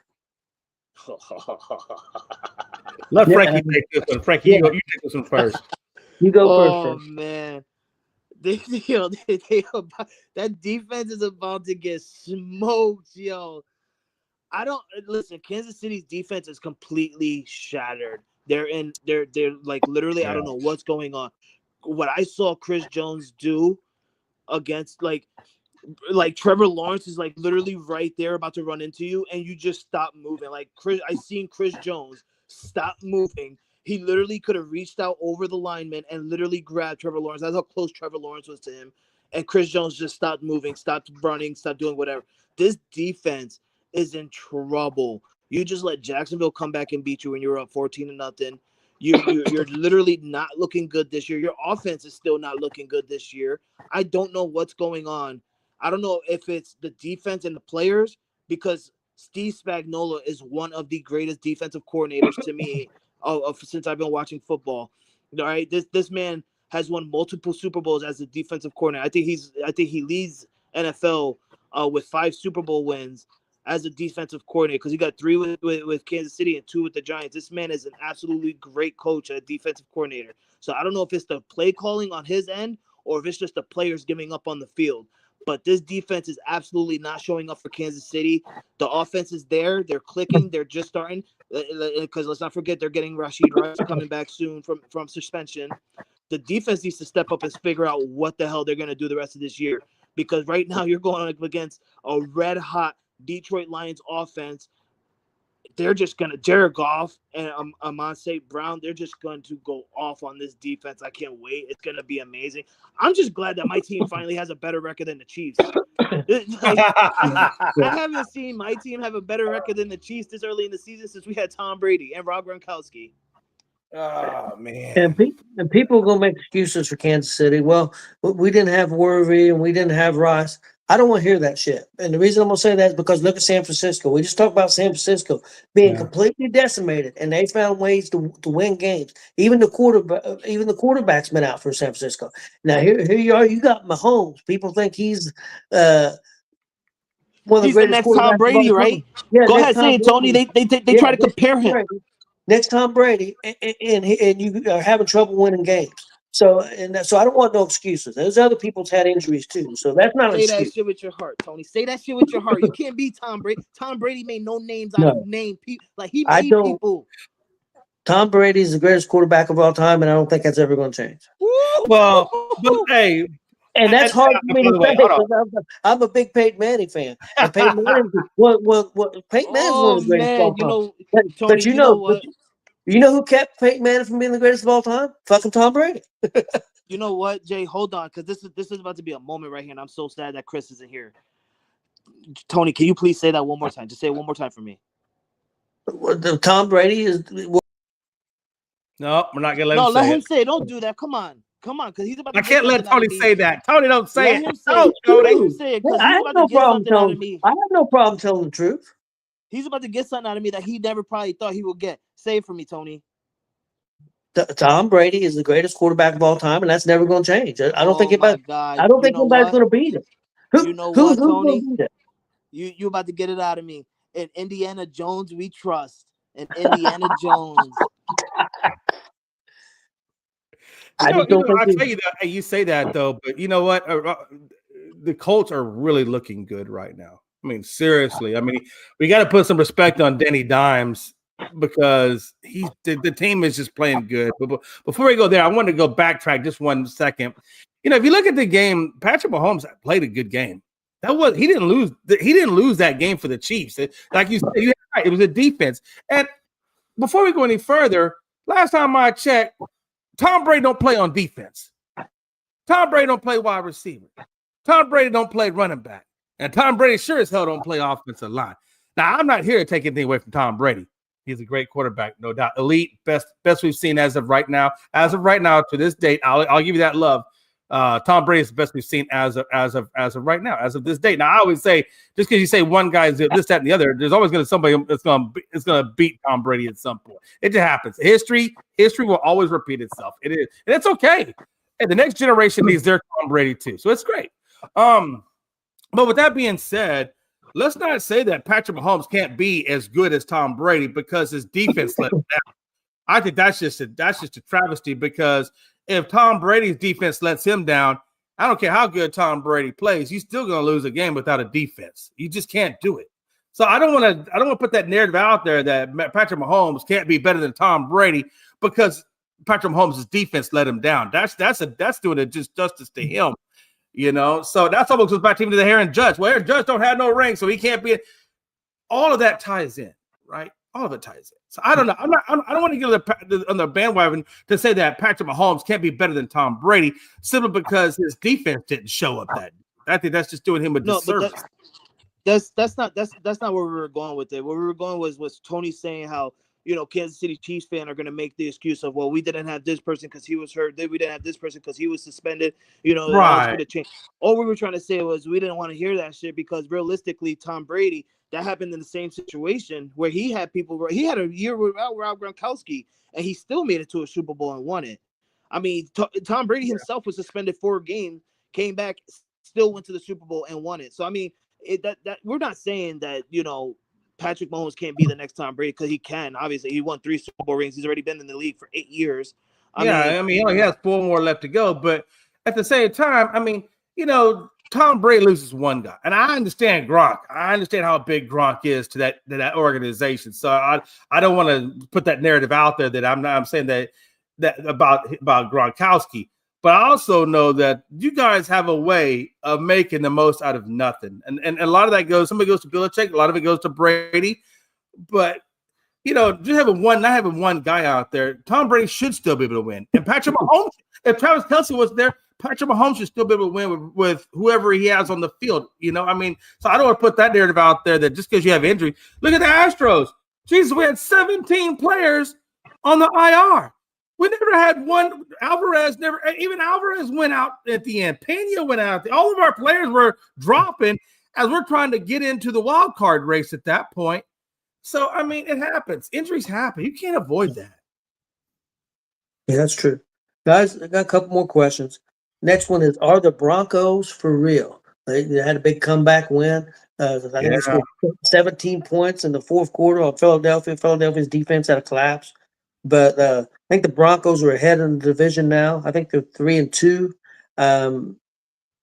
Let Frankie take this one. Frankie, you take this one first. You go first. Oh man, that defense is about to get smoked, yo. Listen. Kansas City's defense is completely shattered. They're like literally. I don't know what's going on. What I saw Chris Jones do against like Trevor Lawrence is like literally right there about to run into you, and you just stop moving. Like I seen Chris Jones stop moving. He literally could have reached out over the lineman and literally grabbed Trevor Lawrence. That's how close Trevor Lawrence was to him. And Chris Jones just stopped moving, stopped running, stopped doing whatever. This defense is in trouble. You just let Jacksonville come back and beat you when you're up 14-0. You're literally not looking good this year. Your offense is still not looking good this year. I don't know what's going on. I don't know if it's the defense and the players, because Steve Spagnuolo is one of the greatest defensive coordinators to me since I've been watching football. All right, this man has won multiple Super Bowls as a defensive coordinator. I think he leads NFL with 5 Super Bowl wins as a defensive coordinator, because he got 3 with Kansas City and 2 with the Giants. This man is an absolutely great coach and a defensive coordinator. So I don't know if it's the play calling on his end or if it's just the players giving up on the field. But this defense is absolutely not showing up for Kansas City. The offense is there. They're clicking. They're just starting. Because let's not forget, they're getting Rashid Rice coming back soon from suspension. The defense needs to step up and figure out what the hell they're going to do the rest of this year. Because right now you're going up against a red-hot Detroit Lions offense. They're just going to – Jared Goff and Amon St. Brown, they're just going to go off on this defense. I can't wait. It's going to be amazing. I'm just glad that my team finally has a better record than the Chiefs. I haven't seen my team have a better record than the Chiefs this early in the season since we had Tom Brady and Rob Gronkowski. Oh, man. And people are going to make excuses for Kansas City. Well, we didn't have Worthy and we didn't have Rice. I don't want to hear that shit. And the reason I'm going to say that is because look at San Francisco. We just talked about San Francisco being completely decimated, and they found ways to win games. Even the quarterback's been out for San Francisco. Now here you are. You got Mahomes. People think he's one of the greatest. The next Tom Brady, right? Yeah, go ahead, say it, Tony. They try to compare him. Next Tom Brady, and you are having trouble winning games. So I don't want no excuses. Those other people's had injuries too. So that's not an excuse. Say that shit with your heart, Tony. Say that shit with your heart. You can't beat Tom Brady. Tom Brady made no names out of name people. Like he made people. Tom Brady is the greatest quarterback of all time, and I don't think that's ever going to change. Well, but hey. And that's hard for me to say because I'm a big Peyton Manning fan. And Peyton Manning, Peyton Manning's one of the greatest of all time. But you know what? You know who kept Peyton Manning from being the greatest of all time? Fucking Tom Brady. You know what, Jay? Hold on, because this is about to be a moment right here, and I'm so sad that Chris isn't here. Tony, can you please say that one more time? Just say it one more time for me. Tom Brady is. No, we're not gonna let him say it. No, let him say it. Don't do that. Come on, because he's about to. I can't let Tony say that. Tony, don't say it. Let him say it. Let him say it. I have no problem telling the truth. He's about to get something out of me that he never probably thought he would get. Say it for me, Tony. Tom Brady is the greatest quarterback of all time, and that's never going to change. I don't think Oh my anybody. God! I don't You think know anybody's what? going to beat him. You know what, Who's going Tony? to beat him? You about to get it out of me. In Indiana Jones, we trust. In Indiana Jones. I just don't think. I tell you that you say that though, but you know what? The Colts are really looking good right now. I mean, seriously. I mean, we got to put some respect on Denny Dimes because the team is just playing good. But before we go there, I want to go backtrack just 1 second. If you look at the game, Patrick Mahomes played a good game. He didn't lose. He didn't lose that game for the Chiefs. Like you said, it was a defense. And before we go any further, last time I checked, Tom Brady don't play on defense. Tom Brady don't play wide receiver. Tom Brady don't play running back. And Tom Brady sure as hell don't play offensive line. Now, I'm not here to take anything away from Tom Brady. He's a great quarterback, no doubt. Elite, best we've seen as of right now. As of right now, to this date, I'll give you that love. Tom Brady is the best we've seen as of right now, as of this date. Now, I always say, just because you say one guy is this, that, and the other, there's always going to somebody that's going to beat Tom Brady at some point. It just happens. History will always repeat itself. It is, and it's okay. And the next generation needs their Tom Brady too, so it's great. But with that being said, let's not say that Patrick Mahomes can't be as good as Tom Brady because his defense let him down. I think that's just a travesty because if Tom Brady's defense lets him down, I don't care how good Tom Brady plays, he's still going to lose a game without a defense. You just can't do it. So I don't want to put that narrative out there that Patrick Mahomes can't be better than Tom Brady because Patrick Mahomes' defense let him down. That's doing it just justice to him. So that's almost goes back to the Aaron Judge. Well, Aaron Judge don't have no ring, so he can't be. All of that ties in, right? All of it ties in. So I don't know. I don't want to get on the bandwagon to say that Patrick Mahomes can't be better than Tom Brady simply because his defense didn't show up that. I think that's just doing him a disservice. That's not where we were going with it. Where we were going was Tony saying how Kansas City Chiefs fan are going to make the excuse of, well, we didn't have this person because he was hurt. We didn't have this person because he was suspended. Right. Going to change. All we were trying to say was we didn't want to hear that shit because realistically, Tom Brady, that happened in the same situation where he had people. He had a year without Rob Gronkowski, and he still made it to a Super Bowl and won it. I mean, Tom Brady himself was suspended 4 games, came back, still went to the Super Bowl and won it. So I mean, that we're not saying that Patrick Mahomes can't be the next Tom Brady because he can. Obviously, he won 3 Super Bowl rings. He's already been in the league for 8 years. I mean, he only has 4 more left to go. But at the same time, I mean, Tom Brady loses one guy, and I understand Gronk. I understand how big Gronk is to that organization. So I don't want to put that narrative out there that I'm saying that about Gronkowski. But I also know that you guys have a way of making the most out of nothing. And a lot of that somebody goes to Belichick, a lot of it goes to Brady. But, just not having one guy out there, Tom Brady should still be able to win. And Patrick Mahomes, if Travis Kelce was there, Patrick Mahomes should still be able to win with whoever he has on the field. I mean, so I don't want to put that narrative out there that just because you have injury. Look at the Astros. Jesus, we had 17 players on the IR. We never had one. Alvarez went out at the end. Pena went out. All of our players were dropping as we're trying to get into the wild card race at that point. So, I mean, it happens. Injuries happen. You can't avoid that. Yeah, that's true. Guys, I got a couple more questions. Next one is, are the Broncos for real? They had a big comeback win. I think they scored 17 points in the fourth quarter on Philadelphia. Philadelphia's defense had a collapse. But I think the Broncos are ahead in the division now. I think they're 3-2.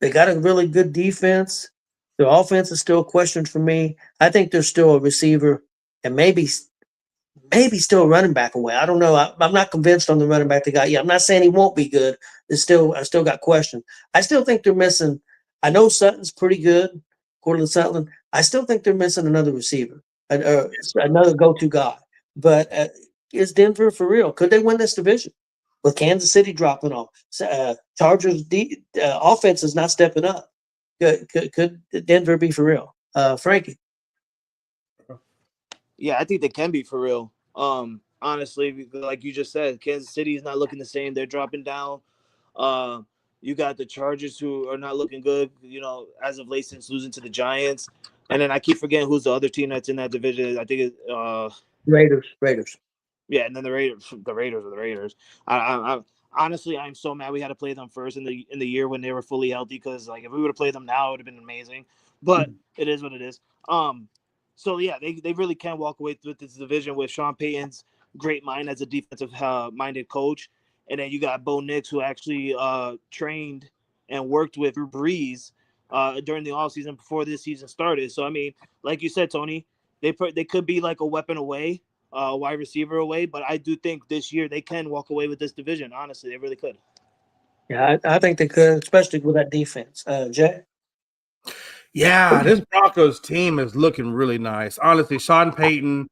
They got a really good defense. Their offense is still a question for me. I think there's still a receiver and maybe still a running back away. I don't know. I'm not convinced on the running back they got yet. I'm not saying he won't be good. I still got questions. I still think they're missing. I know Sutton's pretty good, according to Sutton. I still think they're missing another receiver, another go-to guy. But is Denver for real? Could they win this division with Kansas City dropping off? Chargers offense is not stepping up. Could Denver be for real? Frankie? Yeah, I think they can be for real. Honestly, like you just said, Kansas City is not looking the same. They're dropping down. You got the Chargers who are not looking good, as of late since losing to the Giants. And then I keep forgetting who's the other team that's in that division. I think it's Raiders. yeah, and then the Raiders are the Raiders. I honestly, I'm so mad we had to play them first in the year when they were fully healthy. Because like if we would have played them now, it would have been amazing. But it is what it is. So yeah, they really can walk away with this division with Sean Payton's great mind as a defensive minded coach, and then you got Bo Nix who actually trained and worked with Drew Brees during the offseason before this season started. So I mean, like you said, Tony, they could be like a weapon away, wide receiver away, but I do think this year they can walk away with this division. Honestly, they really could. Yeah, I think they could, especially with that defense. Jay? Yeah, this Broncos team is looking really nice. Honestly, Sean Payton,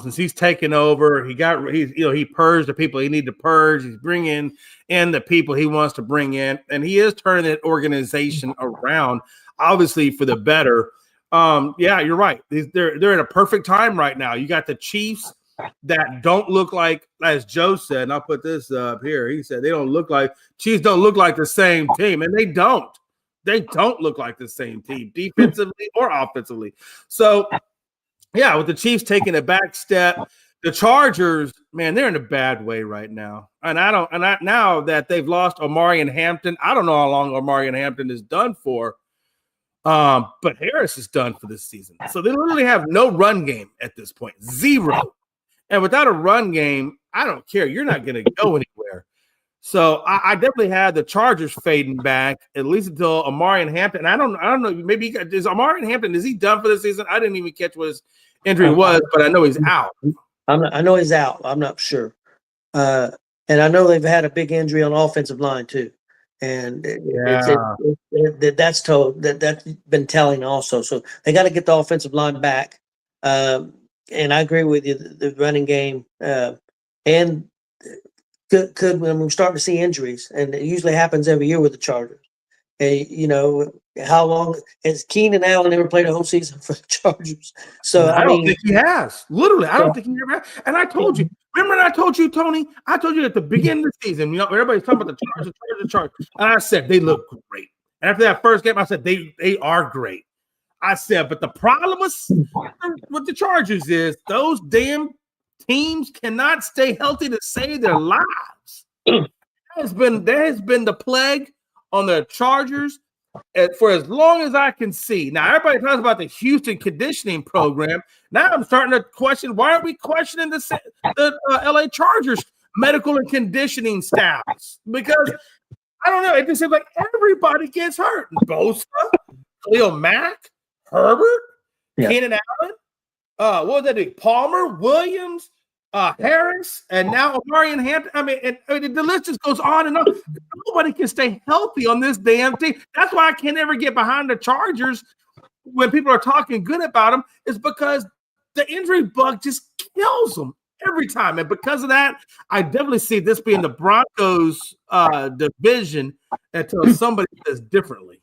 since he's taken over, he purged the people he needed to purge. He's bringing in the people he wants to bring in, and he is turning that organization around, obviously for the better. Yeah, you're right. They're in a perfect time right now. You got the Chiefs that don't look like, as Joe said, and I'll put this up here. He said Chiefs don't look like the same team, and they don't. They don't look like the same team defensively or offensively. So, yeah, with the Chiefs taking a back step, the Chargers, man, they're in a bad way right now. And now that they've lost Omari and Hampton, I don't know how long Omari and Hampton is done for. But Harris is done for this season. So they literally have no run game at this point. Zero. And without a run game, I don't care. You're not going to go anywhere. So I definitely had the Chargers fading back at least until Omari and Hampton. I don't know. Maybe is Omari and Hampton, is he done for the season? I didn't even catch what his injury was, but I know he's out. I know he's out. I'm not sure. And I know they've had a big injury on the offensive line too. And that's been telling also. So they got to get the offensive line back. And I agree with you. The running game and could when we're starting to see injuries, and it usually happens every year with the Chargers. And how long has Keenan Allen ever played a whole season for the Chargers? So I don't think he has. Literally, I don't think he ever has. And I told you, remember when I told you, Tony? I told you at the beginning of the season, everybody's talking about the Chargers. And I said they look great. And after that first game, I said they are great. I said, but the problem with the Chargers is those damn teams cannot stay healthy to save their lives. There has been the plague on the Chargers for as long as I can see. Now, everybody talks about the Houston conditioning program. Now I'm starting to question, why are we questioning the LA Chargers medical and conditioning staffs? Because I don't know. It just seems like everybody gets hurt. Bosa, Khalil Mack, Herbert, Keenan Allen, what was that? Palmer, Williams, Harris, and now Omari and Hampton. I mean, the list just goes on and on. Nobody can stay healthy on this damn team. That's why I can't ever get behind the Chargers when people are talking good about them, is because the injury bug just kills them every time. And because of that, I definitely see this being the Broncos division until somebody says differently.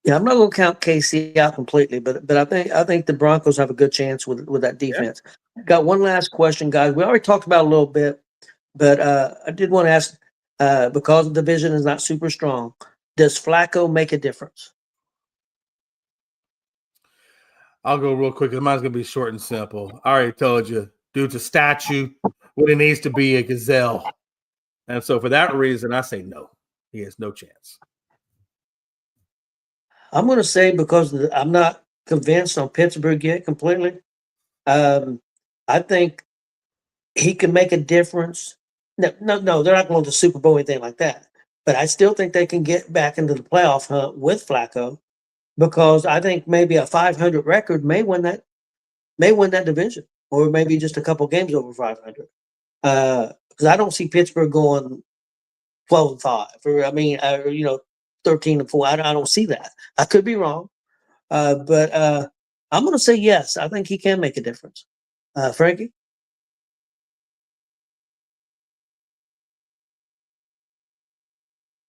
Yeah, I'm not going to count KC out completely, but I think the Broncos have a good chance with that defense. Yeah. Got one last question, guys. We already talked about it a little bit, but I did want to ask, because the division is not super strong, does Flacco make a difference? I'll go real quick because mine's going to be short and simple. I already told you, dude's a statue when it needs to be a gazelle. And so for that reason, I say no. He has no chance. I'm going to say, because I'm not convinced on Pittsburgh yet completely. I think he can make a difference. No, they're not going to the Super Bowl or anything like that. But I still think they can get back into the playoff hunt with Flacco, because I think maybe a 500 record may win that division, or maybe just a couple games over 500. Because I don't see Pittsburgh going 12-5, or 13-4. I don't see that. I could be wrong, but I'm going to say yes. I think he can make a difference. Frankie?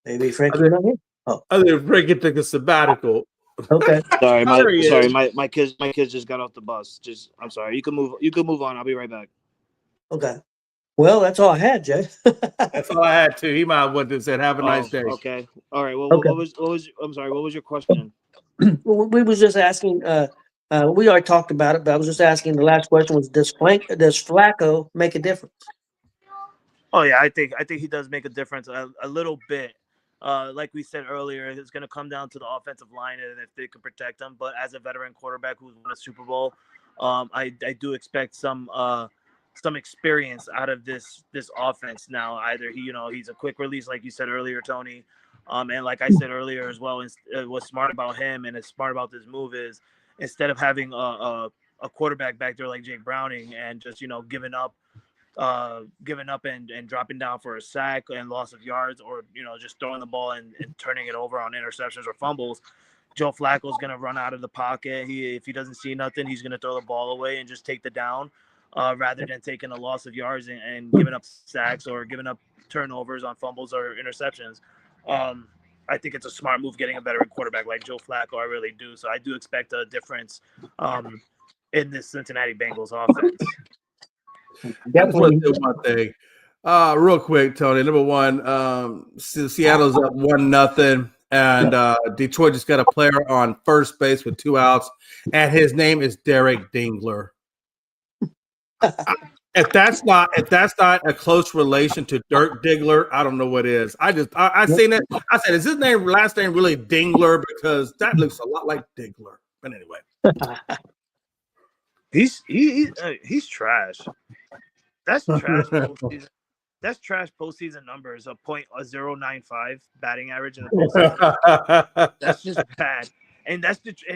Maybe Frankie not here. Oh, I think Frankie took a sabbatical. Okay. Sorry, my kids just got off the bus. I'm sorry. You can move on. I'll be right back. Okay. Well, that's all I had, Jay. That's all I had too. He might have went and said, "Have a nice day." Okay. All right. Well, Okay. what was? I'm sorry. What was your question? Well, we was just asking. We already talked about it, but I was just asking. The last question was: Does Flacco make a difference? Oh yeah, I think he does make a difference a little bit. Like we said earlier, it's going to come down to the offensive line and if they can protect him. But as a veteran quarterback who's won a Super Bowl, I do expect some experience out of this offense now. Either he's a quick release, like you said earlier, Tony, and like I said earlier as well. What's smart about him and is smart about this move is instead of having a quarterback back there like Jake Browning and just giving up and dropping down for a sack and loss of yards, or just throwing the ball and turning it over on interceptions or fumbles. Joe Flacco is going to run out of the pocket. If he doesn't see nothing, he's going to throw the ball away and just take the down, rather than taking a loss of yards and giving up sacks or giving up turnovers on fumbles or interceptions. I think it's a smart move getting a veteran quarterback like Joe Flacco. I really do. So I do expect a difference in this Cincinnati Bengals offense. I just want to do one thing, real quick, Tony. Number one, Seattle's up 1-0, and Detroit just got a player on first base with 2 outs, and his name is Derek Dingler. If that's not a close relation to Dirk Diggler, I don't know what is. I seen it. I said, is his last name really Dingler? Because that looks a lot like Diggler. But anyway, he's trash. That's trash postseason. That's trash postseason numbers. A .095 batting average in the postseason. That's just bad. And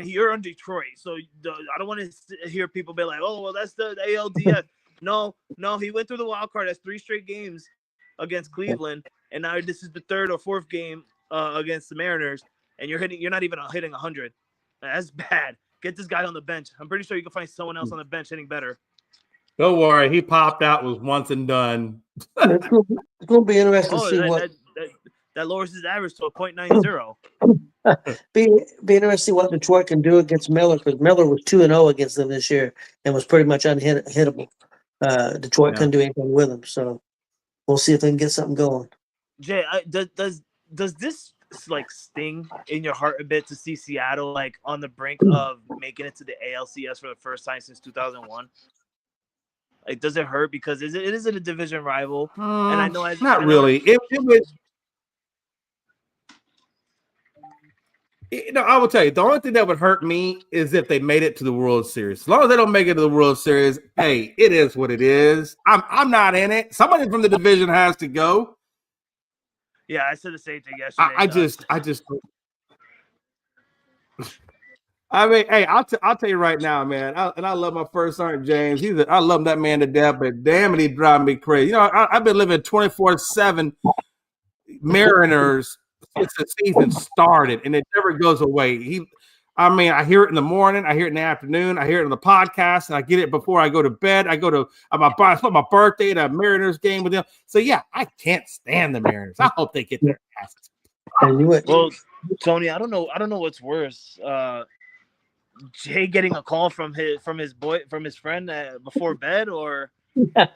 you're on Detroit, so I don't want to hear people be like, "Oh, well, that's the ALDS." No, he went through the wild card. That's 3 straight games against Cleveland, and now this is the 3rd or 4th game against the Mariners, and you're not even hitting 100. That's bad. Get this guy on the bench. I'm pretty sure you can find someone else on the bench hitting better. Don't worry, he popped out, was once and done. It's going to be interesting to see what that lowers his average to a .90. be interesting to see what Detroit can do against Miller, because Miller was 2-0 against them this year and was pretty much unhittable. Detroit couldn't do anything with him, so we'll see if they can get something going. Jay, does this like sting in your heart a bit to see Seattle like on the brink of making it to the ALCS for the first time since 2001? Like, does it hurt because it is a division rival? And I know not really. It would. I will tell you, the only thing that would hurt me is if they made it to the World Series. As long as they don't make it to the World Series, hey, it is what it is. I'm not in it. Somebody from the division has to go. Yeah, I said the same thing yesterday. I just. I mean, hey, I'll tell you right now, man. I love my first son, James. I love that man to death, but damn it, he drives me crazy. I've been living 24/7 Mariners since the season started, and it never goes away. I hear it in the morning, I hear it in the afternoon, I hear it on the podcast, and I get it before I go to bed. I go to my birthday at a Mariners game with them. So yeah, I can't stand the Mariners. I hope they get their asses. Well, Tony, I don't know what's worse. Jay getting a call from his friend before bed, or he said,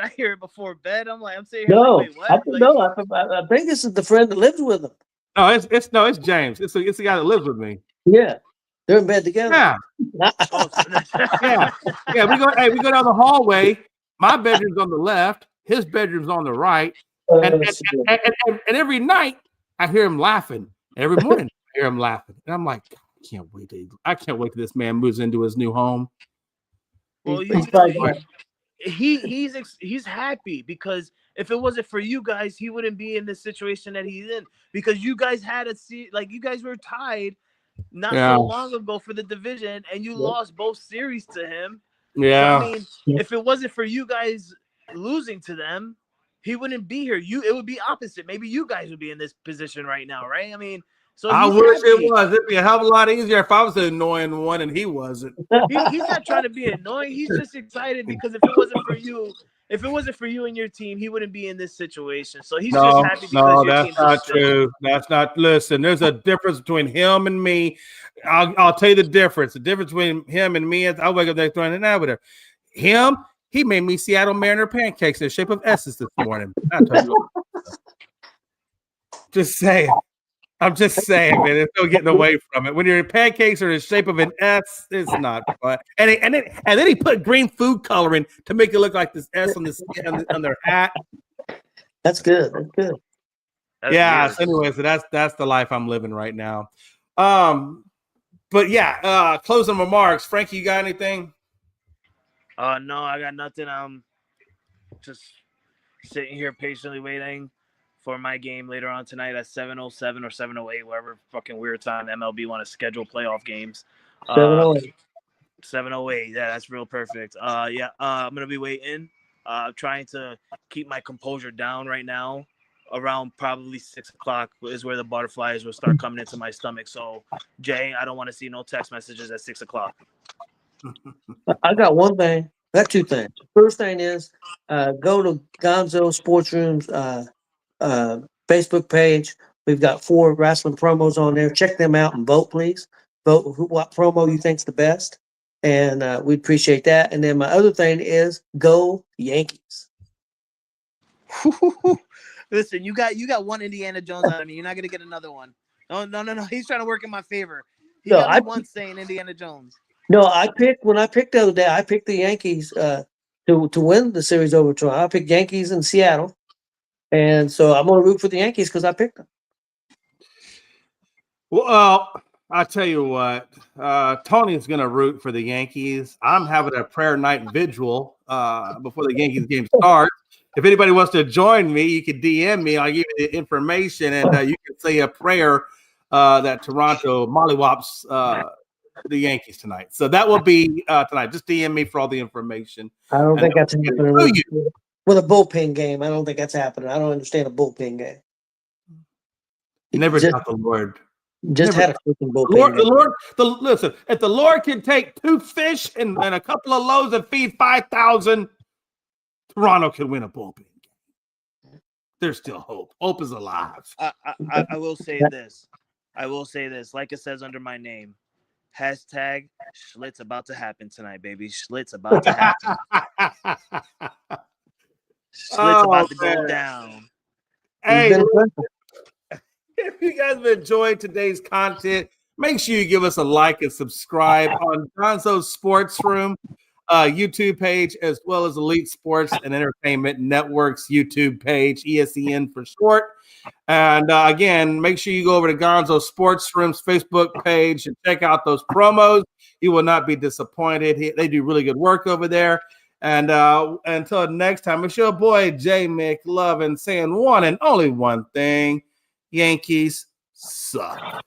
"I hear it before bed." I'm saying, no, like, wait, what? I think this is the friend that lives with him. No, it's James. It's the guy that lives with me. Yeah, they're in bed together. Yeah, yeah. We go down the hallway. My bedroom's on the left. His bedroom's on the right. And every night I hear him laughing. Every morning I hear him laughing, and I'm like, I can't wait till this man moves into his new home. Well, he's happy because if it wasn't for you guys, he wouldn't be in the situation that he's in. Because you guys you guys were tied not so long ago for the division, and you lost both series to him. Yeah. So, I mean, if it wasn't for you guys losing to them, he wouldn't be here. It would be opposite. Maybe you guys would be in this position right now, right? I mean, so I wish it was. It'd be a hell of a lot easier if I was the annoying one and he wasn't. He's not trying to be annoying. He's just excited because if it wasn't for you and your team, he wouldn't be in this situation. So he's just happy because your team's not true. That's not. Listen, there's a difference between him and me. I'll tell you the difference. The difference between him and me is I wake up next morning and whatever. Him, He made me Seattle Mariner pancakes in the shape of S's this morning. I told you. Just saying. I'm just saying, man. There's no getting away from it. When your pancakes are in the shape of an S, it's not fun. And then he put green food coloring to make it look like this S on on their hat. That's good. That's good. So anyway, so that's the life I'm living right now. But yeah, closing remarks. Frankie, you got anything? No, I got nothing. Just sitting here patiently waiting for my game later on tonight at 7:07 or 7:08, whatever fucking weird time MLB want to schedule playoff games. 708. 7:08. Yeah, that's real perfect. I'm gonna be waiting. Trying to keep my composure down right now. Around probably 6 o'clock is where the butterflies will start coming into my stomach. So, Jay, I don't want to see no text messages at 6 o'clock. I got one thing. I got two things. First thing is go to Gonzo Sports Room's Facebook page. We've got 4 wrestling promos on there. Check them out and vote, please. Vote what promo you think's the best, and we'd appreciate that. And then my other thing is go Yankees. Listen, you got one Indiana Jones out of me. You're not gonna get another one. No. He's trying to work in my favor. He got me once saying Indiana Jones. No, when I picked the other day, I picked the Yankees to win the series over Toronto. I picked Yankees in Seattle, and so I'm gonna root for the Yankees because I picked them. Well, I'll tell you what. Tony's gonna root for the Yankees. I'm having a prayer night vigil before the Yankees game starts. If anybody wants to join me, you can DM me. I'll give you the information, and you can say a prayer that Toronto mollywops the Yankees tonight. So that will be tonight. Just DM me for all the information. I don't think that's happening with a bullpen game. I don't think that's happening. I don't understand a bullpen game. Never doubt the Lord. Just had a freaking bullpen. Listen, if the Lord can take 2 fish and a couple of loaves and feed 5,000, Toronto can win a bullpen game. There's still hope. Hope is alive. I will say this. Like it says under my name. Hashtag Schlitz about to happen tonight, baby. Schlitz about to happen. Schlitz about to go down. Hey, if you guys have enjoyed today's content, make sure you give us a like and subscribe on Gonzo's Sports Room YouTube page, as well as Elite Sports and Entertainment Network's YouTube page, ESEN for short. And again, make sure you go over to Gonzo Sports Room's Facebook page and check out those promos. You will not be disappointed. They do really good work over there. And until next time, it's your boy J McLovin saying one and only one thing: Yankees suck.